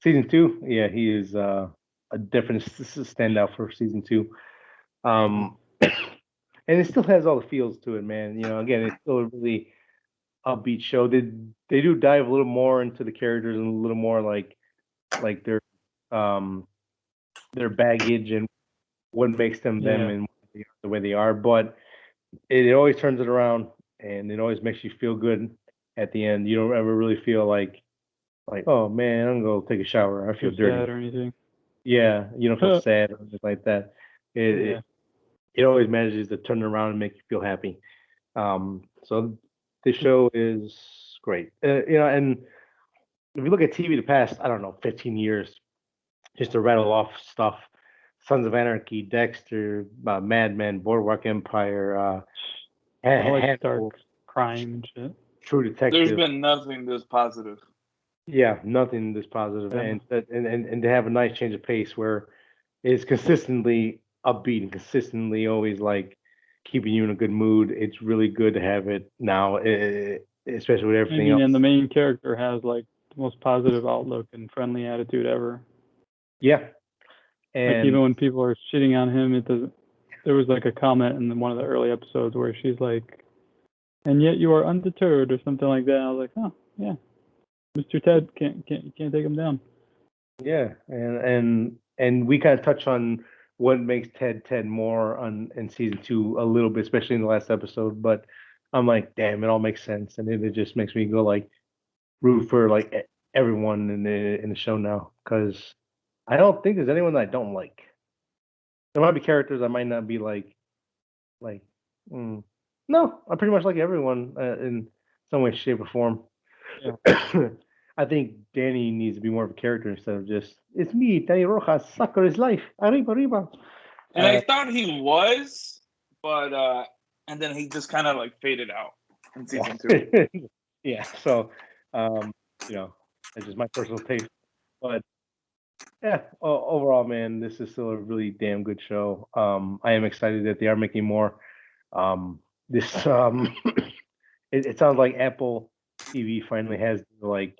season 2. Yeah, he is a definite standout for season 2. Um, and it still has all the feels to it, man. Again, it's still a really upbeat show. They do dive a little more into the characters and a little more like um their baggage and what makes them them Yeah. and the way they are. But it always turns it around and it always makes you feel good at the end. You don't ever really feel like oh man, I'm gonna go take a shower. I feel Too dirty. sad or anything. Yeah, you don't feel sad or anything like that. It, Yeah. it always manages to turn it around and make you feel happy. So the show is great. And if you look at TV the past, I don't know, 15 years, just to rattle off stuff, Sons of Anarchy, Dexter, Mad Men, Boardwalk Empire, I like Handful, dark crime and shit. True There's Detective. been nothing this positive. Yeah, nothing this positive, Yeah. and to have a nice change of pace where it's consistently upbeat and consistently always like keeping you in a good mood. It's really good to have it now, especially with I everything mean, else. and the main character has like the most positive outlook and friendly attitude ever. Yeah, Like and even when people are shitting on him, it doesn't. There was like a comment in one of the early episodes where she's like, "And yet you are undeterred" or something like that. I was like, "Oh yeah, Mr. Ted can't take him down." yeah, and we kind of touch on what makes Ted more in season 2 a little bit, especially in the last episode. But I'm like, damn, it all makes sense, and it just makes me go like root for like everyone in the show now because I don't think there's anyone that I don't like. There might be characters I might not be like. Mm, no, I pretty much like everyone in some way, shape, or form. Yeah. I think Danny needs to be more of a character instead of just it's me, Danny Rojas, soccer is life, arriba, arriba. And I thought he was, but and then he just kind of like faded out in season 2. Yeah, so um, that's just my personal taste. But yeah, overall, man, this is still a really damn good show. I am excited that they are making more. This it sounds like Apple TV finally has like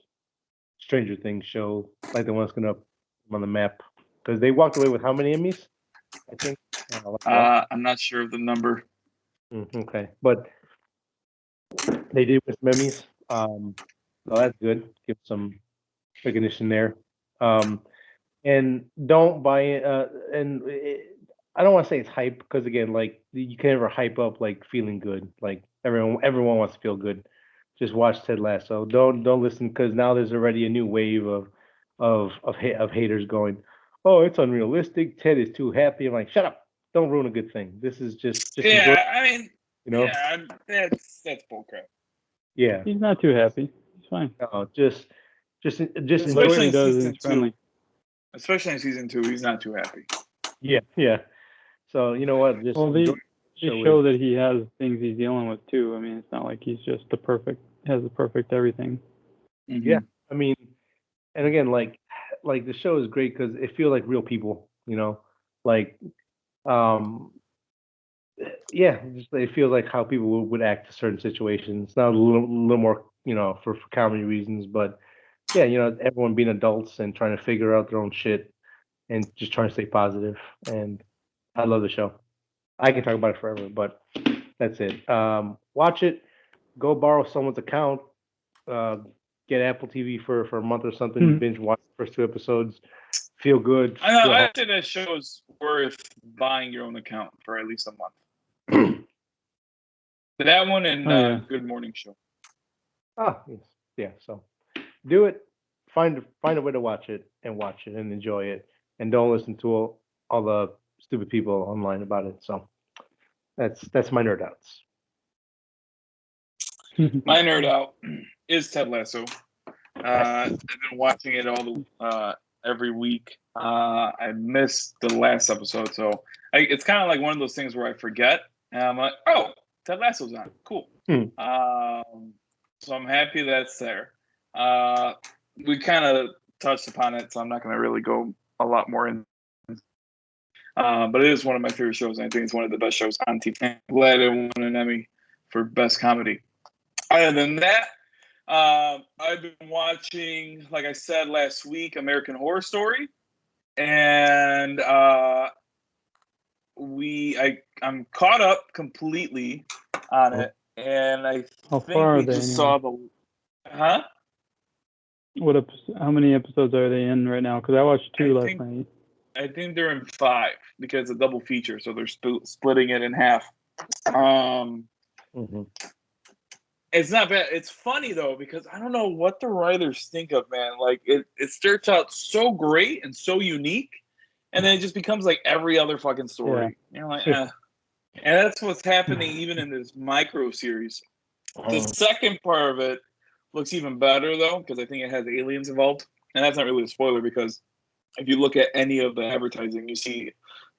Stranger Things show, like the one that's gonna put them on the map because they walked away with how many Emmys? I think. Like one. I'm not sure of the number. Okay, but they did with some Emmys. So that's good. Give some recognition there. Um, and don't buy it. I don't want to say it's hype because again, like you can never hype up like feeling good. Like everyone wants to feel good. Just watch Ted Lasso. Don't listen because now there's already a new wave of haters going. Oh, it's unrealistic. Ted is too happy. I'm like, shut up. Don't ruin a good thing. This is just enjoy. Yeah, I mean, You know. yeah, that's bullcrap. Yeah. He's not too happy. He's fine. Just enjoy. What Especially he in does season is friendly. 2. Especially in season 2, he's not too happy. Yeah, yeah. So you know what? Just Well, enjoy they the show that he has things he's dealing with too. I mean, it's not like he's just has the perfect everything. Mm-hmm. Yeah, I mean, and again, like the show is great because it feels like real people. Like um, yeah, just it feels like how people would act in certain situations. Not a little more, for comedy reasons, but yeah, everyone being adults and trying to figure out their own shit and just trying to stay positive. And I love the show. I can talk about it forever, but that's it. Watch it. Go borrow someone's account. Uh, get Apple TV for a month or something. Hmm. Binge watch the first 2 episodes. Feel good. I know. Feel I think that show is worth buying your own account for at least a month. That one and Oh, yeah. Good Morning Show. Ah, yes, yeah. So do it. Find a way to watch it and enjoy it, and don't listen to all the stupid people online about it. So that's my nerd outs. My nerd out is Ted Lasso. I've been watching it every week. I missed the last episode, so it's kind of like one of those things where I forget, and I'm like, oh, Ted Lasso's on, cool. So I'm happy that's there. We kind of touched upon it, so I'm not going to really go a lot more in. But it is one of my favorite shows, and I think it's one of the best shows on TV. I'm glad it won an Emmy for Best Comedy. Other than that, I've been watching, like I said last week, American Horror Story, and I'm caught up completely on it, and I How think far we are they? just Anyway? saw the. Huh? How many episodes are they in right now? Because I watched 2 last night. I think they're in 5 because it's a double feature, so they're splitting it in half. It's not bad. It's funny though because I don't know what the writers think of, man. Like it starts out so great and so unique, and then it just becomes like every other fucking story. Yeah. You're like, and that's what's happening even in this micro series. The second part of it looks even better though because I think it has aliens involved, and that's not really a spoiler because if you look at any of the advertising, you see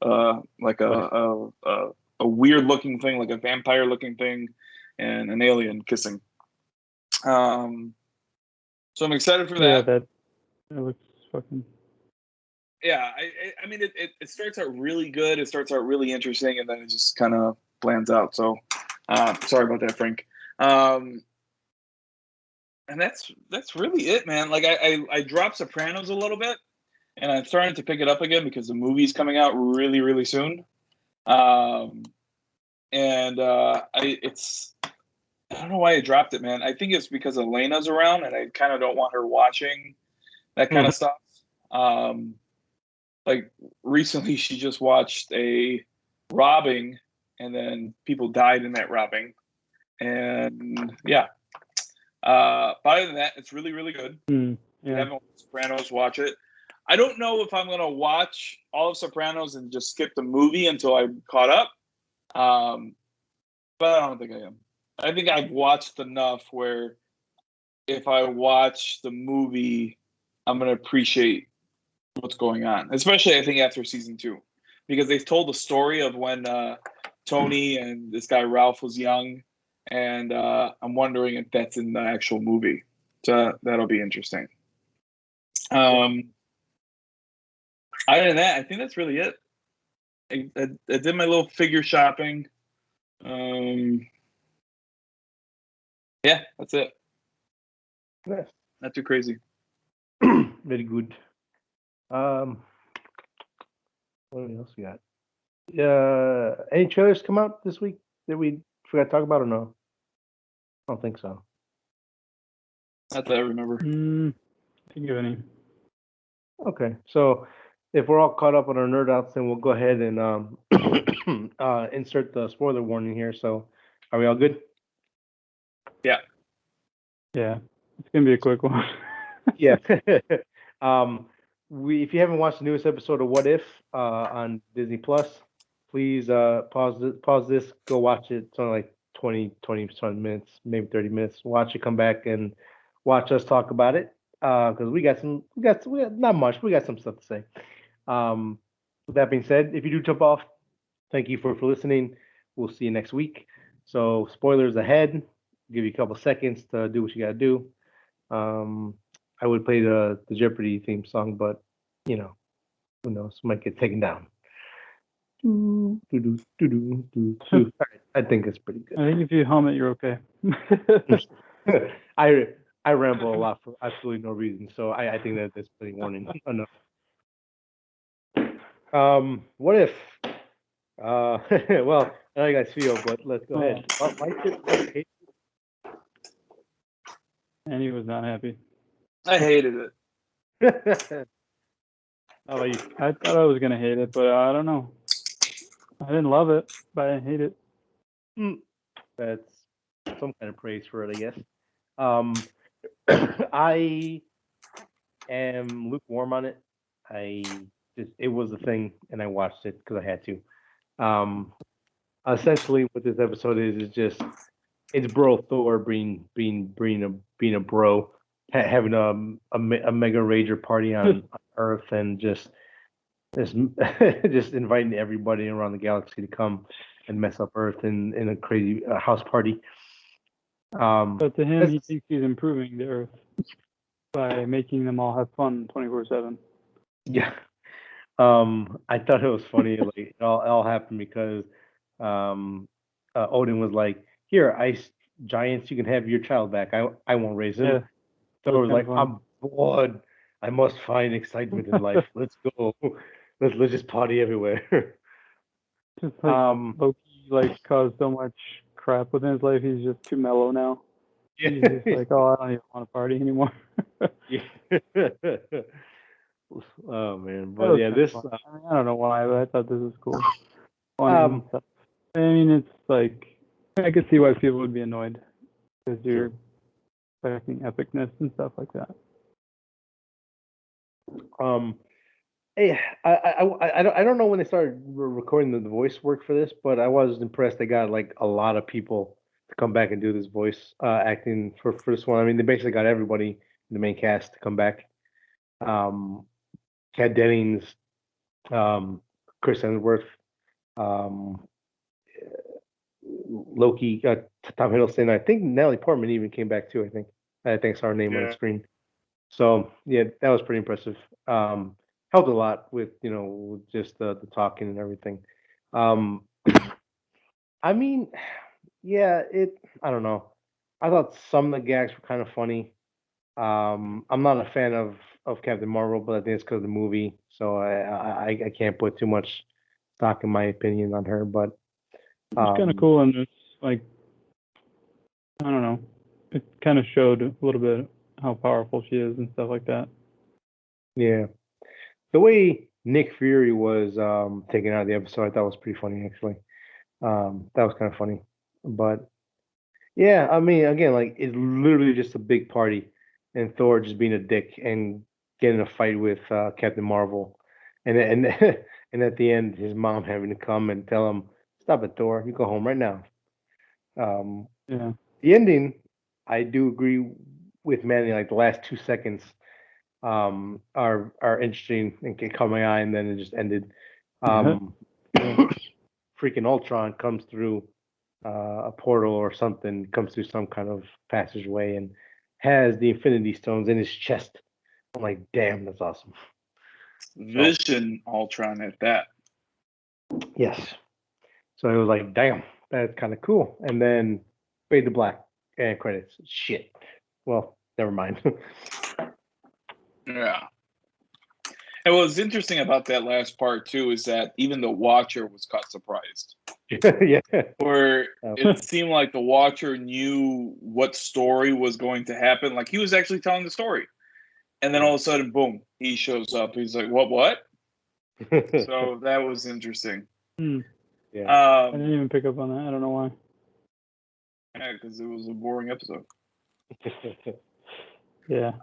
like a weird looking thing, like a vampire looking thing, and an alien kissing. So I'm excited for that. Yeah, that looks fucking. Yeah, I mean, it starts out really good. It starts out really interesting, and then it just kind of blends out. So, sorry about that, Frank. And that's really it, man. Like I dropped Sopranos a little bit, and I'm starting to pick it up again because the movie's coming out really, really soon. I don't know why I dropped it, man. I think it's because Elena's around, and I kind of don't want her watching that kind of stuff. Like recently, she just watched a robbing, and then people died in that robbing, and yeah. But other than that, it's really, really good. If you haven't watched Sopranos, watch it. I don't know if I'm gonna watch all of Sopranos and just skip the movie until I'm caught up. But I don't think I am. I think I've watched enough where if I watch the movie, I'm going to appreciate what's going on. Especially, I think, after season 2. Because they've told the story of when Tony and this guy Ralph was young. And I'm wondering if that's in the actual movie. So that'll be interesting. Other than that, I think that's really it. I did my little figure shopping. Yeah, that's it. Nice. Not too crazy. Very good. What else we got? Any trailers come out this week that we forgot to talk about or no? I don't think so. Not that I remember. Can't think of any. Okay, so if we're all caught up on our nerd outs, then we'll go ahead and insert the spoiler warning here. So, are we all good? Yeah. Yeah, it's gonna be a quick one. Yeah. If you haven't watched the newest episode of What If on Disney Plus, please pause this, go watch it. It's only like 20 some minutes, maybe 30 minutes. Watch it, come back and watch us talk about it. Because we got not much, we got some stuff to say. With that being said, if you do jump off, thank you for listening. We'll see you next week. So spoilers ahead. Give you a couple seconds to do what you gotta do. I would play the Jeopardy theme song, but you know, who knows? Might get taken down. All right, I think it's pretty good. I think if you hum it, you're okay. I ramble a lot for absolutely no reason, so I think that that's pretty warning enough. What if? Well, I know you guys feel, but let's go ahead. Like it. And he was not happy. I hated it. How about you? I thought I was gonna hate it, but I don't know. I didn't love it, but I hate it. That's some kind of praise for it, I guess. I am lukewarm on it. It was a thing, and I watched it because I had to. Essentially, what this episode is just it's bro Thor being a bro, having a mega rager party on Earth, and just just inviting everybody around the galaxy to come and mess up Earth in a crazy house party. But to him, he thinks he's improving the Earth by making them all have fun 24/7. Yeah. I thought it was funny. Like it all happened because Odin was like, "Here, ice giants, you can have your child back. I won't raise him." Yeah, Thor was like, fun. "I'm bored. I must find excitement in life. Let's go. Let's just party everywhere." Just like Loki caused so much crap within his life, he's just too mellow now. He's just like, oh, I don't even want to party anymore. Yeah. Oh man, That but was yeah, kinda this. fun. I mean, I don't know why, but I thought this was cool. Funny and stuff. I mean, it's like I could see why people would be annoyed because you're expecting epicness and stuff like that. Hey, I don't know when they started recording the voice work for this, but I was impressed. They got like a lot of people to come back and do this voice acting for this one. I mean, they basically got everybody in the main cast to come back. Kat Dennings, Chris Hemsworth, Loki, Tom Hiddleston. I think Natalie Portman even came back too. I think I saw her name on the screen. So yeah, that was pretty impressive. Helped a lot with just the talking and everything. I mean, yeah, I don't know. I thought some of the gags were kind of funny. I'm not a fan of Captain Marvel, but I think it's because of the movie, so I can't put too much stock in my opinion on her. But it's kind of cool, and it's like I don't know. It kind of showed a little bit how powerful she is and stuff like that. Yeah, the way Nick Fury was taken out of the episode, I thought was pretty funny actually. That was kind of funny, but yeah, I mean, again, like it's literally just a big party, and Thor just being a dick and getting a fight with Captain Marvel, and and at the end, his mom having to come and tell him, "Stop it, Thor. You go home right now." Yeah. The ending, I do agree with Manny. Like the last 2 seconds, are interesting and caught my eye, and then it just ended. Freaking Ultron comes through a portal or something, comes through some kind of passageway and has the Infinity Stones in his chest. I'm like, damn, that's awesome. Vision Ultron at that. Yes. So it was like, damn, that's kind of cool. And then fade to black and credits. Shit. Well, never mind. Yeah. And what's interesting about that last part too is that even the Watcher was caught surprised. Yeah. Where it seemed like the Watcher knew what story was going to happen. Like he was actually telling the story. And then all of a sudden, boom, he shows up. He's like, what? So that was interesting. Yeah. I didn't even pick up on that. I don't know why. Yeah, because it was a boring episode. Yeah.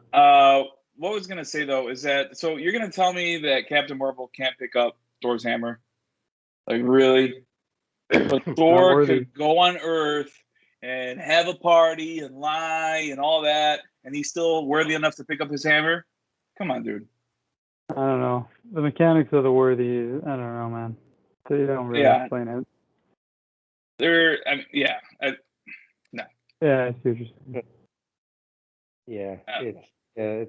What I was gonna say though is that so you're gonna tell me that Captain Marvel can't pick up Thor's hammer? Like really? But Thor could go on Earth and have a party and lie and all that, and he's still worthy enough to pick up his hammer? Come on, dude. I don't know. The mechanics of the worthy, I don't know, man. They don't really explain it. No. Yeah, I see what you're saying. Yeah, yeah. I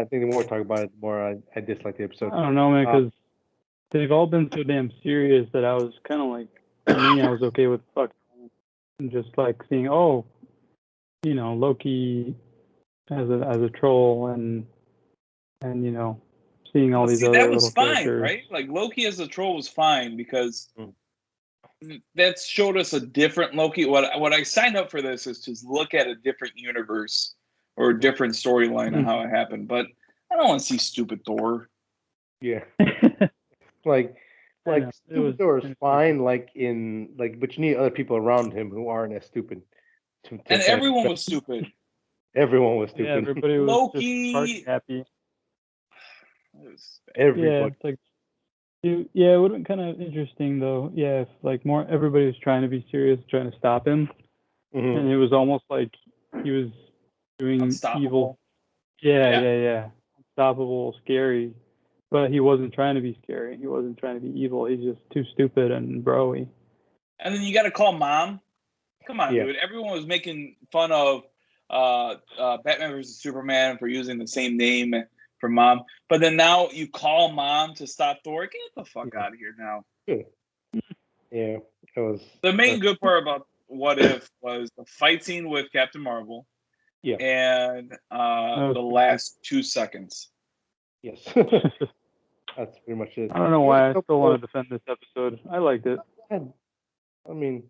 think the more we talk about it, the more I dislike the episode. I don't know, man, because they've all been so damn serious that I was kind of like, for me, I was okay with and just like seeing, Loki as a troll and seeing all these other that was little fine, characters. right? Like Loki as a troll was fine because that showed us a different Loki. What I signed up for this is to look at a different universe or a different storyline on how it happened. But I don't want to see stupid Thor. Yeah. Like Like know, it stupid was Thor is interesting. fine, but you need other people around him who aren't as stupid. To And kind of- everyone was stupid. everyone was Yeah, stupid. everybody was Loki. just party happy. It was bad. Yeah, Everybody. it's like, yeah, it would have been kind of interesting though. Yeah, if like more everybody was trying to be serious, trying to stop him, Mhm. and it was almost like he was doing Unstoppable. evil. Yeah, Yeah. yeah. Unstoppable, scary, but he wasn't trying to be scary. He wasn't trying to be evil. He's just too stupid and broy. And then you got to call mom. Come on, Yeah. dude. Everyone was making fun of Batman versus Superman for using the same name for mom. But then now you call mom to stop Thor. Get the fuck Yeah. out of here now. Yeah, it was. The main good part about What If was the fight scene with Captain Marvel Yeah. and was the pretty last 2 seconds. Yes. That's pretty much it. I don't know why I Yeah, still want to defend this episode. I liked it. I mean,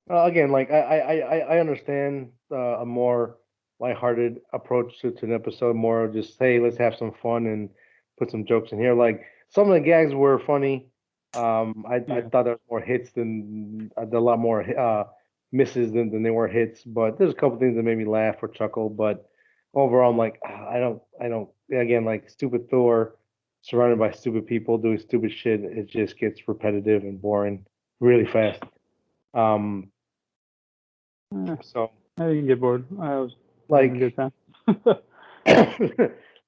again, like I understand a more lighthearted approach to an episode, more just hey, let's have some fun and put some jokes in here. Like some of the gags were funny. I Yeah. thought there was more hits than a lot more misses than they were hits, but there's a couple things that made me laugh or chuckle. But overall, I'm like, I don't. Again, like stupid Thor, surrounded by stupid people doing stupid shit. It just gets repetitive and boring really fast. So I didn't get bored. I was like having a good time.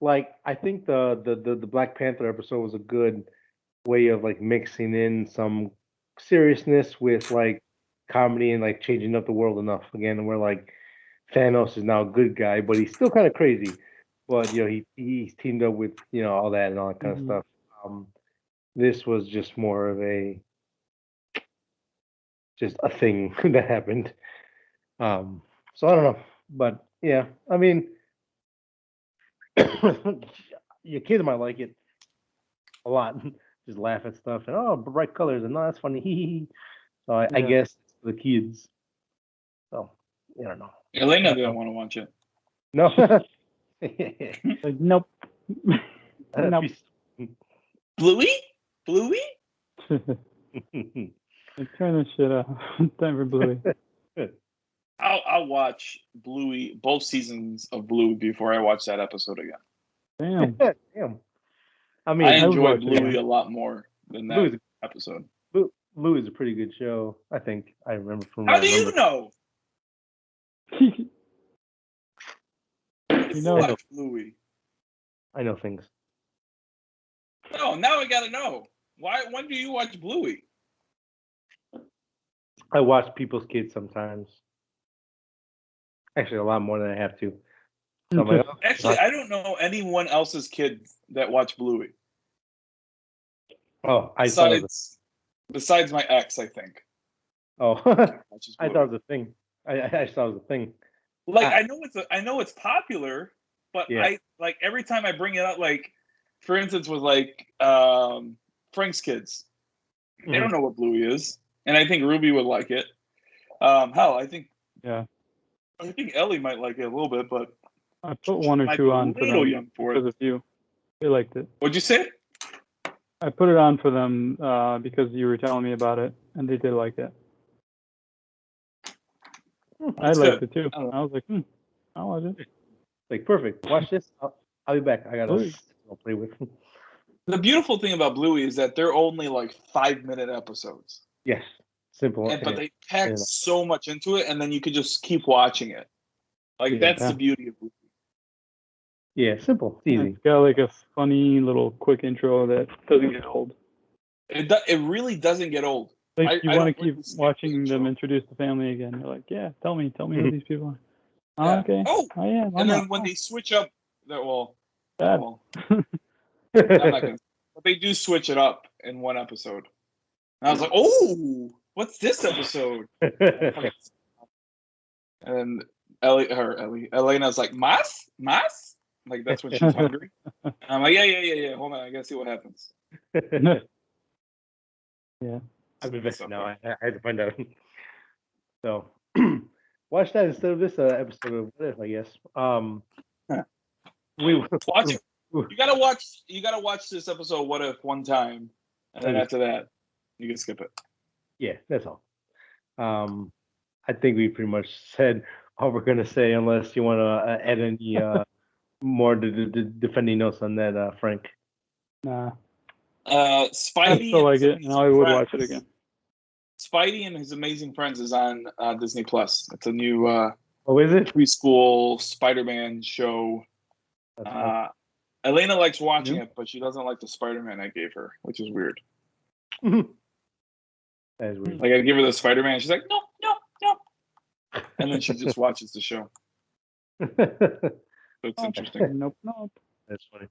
like I think the Black Panther episode was a good way of like mixing in some seriousness with like comedy and like changing up the world enough again where like Thanos is now a good guy, but he's still kind of crazy. But he's teamed up with all that and all that kind of Mhm. stuff. This was just more of just a thing that happened. So I don't know, but yeah, I mean, your kids might like it a lot. Just laugh at stuff and bright colors and that's funny. So I Yeah. guess it's for the kids. So I don't know. Elena didn't want to watch it. No. Like, nope. Nope. Bluey? Bluey? Turn this shit off. Time for Bluey. I'll watch Bluey, both seasons of Bluey before I watch that episode again. Damn. Damn. I mean, I would enjoyed watch it Bluey again. a lot more than that Bluey's, episode. Bluey's a pretty good show. I think I remember from. How do you know? You You know. watch Bluey. I know things. No, now I gotta know. Why? When do you watch Bluey? I watch people's kids sometimes. Actually, a lot more than I have to. So I'm like, Actually, I don't know anyone else's kids that watch Bluey. I thought it was Besides my ex, I think. Watches I Bluey. thought it was a thing. I thought it was a thing. Like I know it's popular, but Yeah. I like every time I bring it up, like for instance with like Frank's kids, they don't know what Bluey is, and I think Ruby would like it. Hell, I think Ellie might like it a little bit, but I put one or might two be a on for little them young for because it. of you. They liked it. What'd you say? I put it on for them because you were telling me about it, and they did like it. I That's liked good. it too. I don't know. I was like, I'll watch it. Like perfect. Watch this. I'll be back. I gotta Bluey. I'll play with. The beautiful thing about Bluey is that they're only like 5-minute episodes, Yes, simple. but they pack yeah. so much into it, and then you could just keep watching it. Like that's the beauty of Bluey. Yeah, simple. It's easy. It's got like a funny little quick intro that doesn't get old. It really doesn't get old. Like you I want to don't like keep the skip watching intro. them introduce the family again. You're like, yeah, tell me who these people are. Oh, Yeah. okay. Oh, yeah. and then when they switch up, Bad. I'm not gonna. But they do switch it up in one episode. And I was like, oh, what's this episode? And Elena's like, mas? Like that's when she's hungry. And I'm like, yeah. Hold on, I gotta see what happens. Yeah. I'm invested now. I had to find out. So watch that instead of this episode of What If, I guess. Watch it. You gotta watch this episode What If one time, and then after that, You can skip it. Yeah, that's all. I think we pretty much said all we're gonna say, unless you want to add any more defending notes on that, Frank. Nah, I Spidey still and like his it, and Amazing I would watch it Friends. again. Spidey and His Amazing Friends is on Disney Plus. It's a new Oh, is it? preschool Spider-Man show. That's fun. Elena likes watching Yeah. it, but she doesn't like the Spider-Man I gave her, which is weird. That is weird. Like I give her the Spider-Man, she's like, no, no, no, and then she just watches the show. So it's interesting. Nope. That's funny.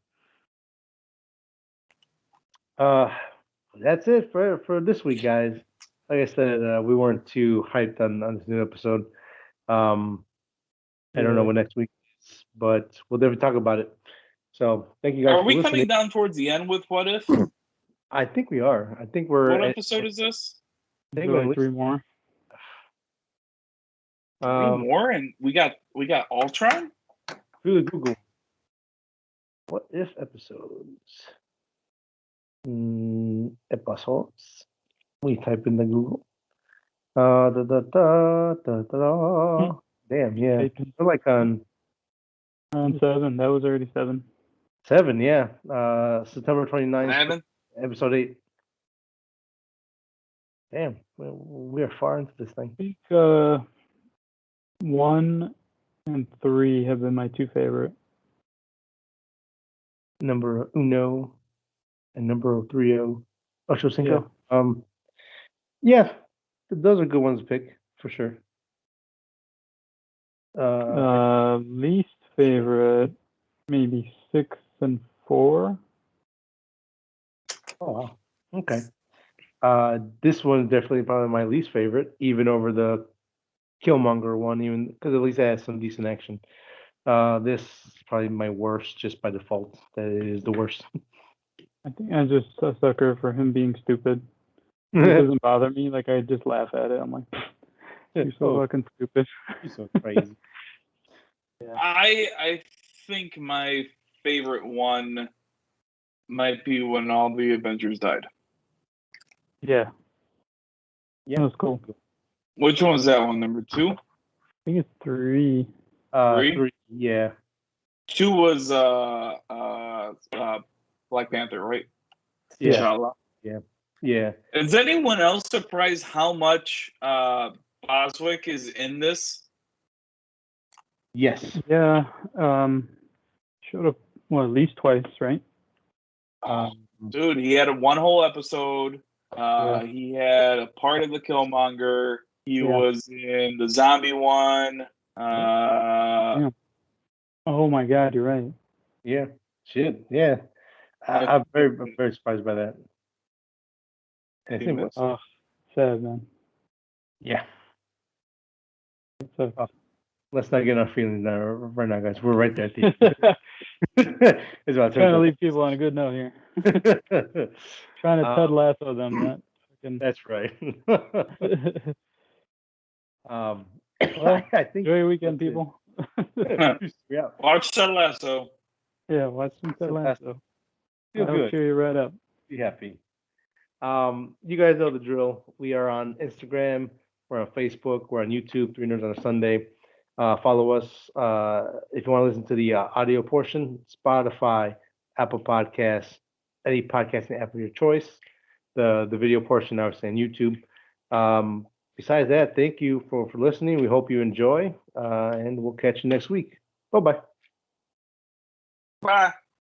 That's it for this week, guys. Like I said, we weren't too hyped on this new episode. I don't know Yeah. what next week is, but we'll definitely talk about it. So thank you guys Are for we listening. coming down towards the end with What If? I think we are. I think we're. What episode is this? I think Do we're like at 3 least- more. Three more, and we got Ultron. Really Google. What if episodes? Episodes. We type in the Google. Damn, yeah. Taken. We're like on Around 7. That was already 7. 7, yeah. September 29th, 7. episode 8. Damn, we are far into this thing. I think 1 and 3 have been my 2 favorite. Number uno and number 30. Ocho Cinco. Yeah, those are good ones to pick for sure. Least favorite, maybe 6 and 4. Oh wow. Okay. This one is definitely probably my least favorite, even over the Killmonger one, even because at least it has some decent action. This is probably my worst just by default. That it is the worst. I think I'm just a sucker for him being stupid. It doesn't bother me. Like, I just laugh at it. I'm like, you're so fucking stupid. You're so crazy. Yeah. I think my favorite one might be when all the Avengers died. Yeah. Yeah. That was cool. Which one was that one? Number 2? I think it's 3. 3. Yeah. 2 was Black Panther, right? Yeah. T'Challa. Yeah. Is anyone else surprised how much Boswick is in this? Yes. Yeah. Showed up, well, at least twice, right? Dude, he had one whole episode. Yeah. He had a part of the Killmonger. He Yeah. was in the zombie one. Yeah. Oh my God, you're right. Yeah. Shit. Yeah. I'm very surprised by that. I think what? Oh, sad, man. Yeah. It sucks. Let's not get our feelings now, right now, guys. We're right there at the it's about Trying to leave people on a good note here. Trying to Ted Lasso them. That fucking... That's right. Well, I think enjoy your weekend, people. yeah. Watch Ted Lasso. Yeah, watch some Ted Lasso. Feel I'll good. cheer you right up. Be happy. You guys know the drill. We are on Instagram. We're on Facebook. We're on YouTube. 3 Nerds on a Sunday. Follow us if you want to listen to the audio portion. Spotify, Apple Podcasts, any podcasting app of your choice. The video portion, obviously, on YouTube. Besides that, thank you for listening. We hope you enjoy, and we'll catch you next week. Bye-bye. Bye.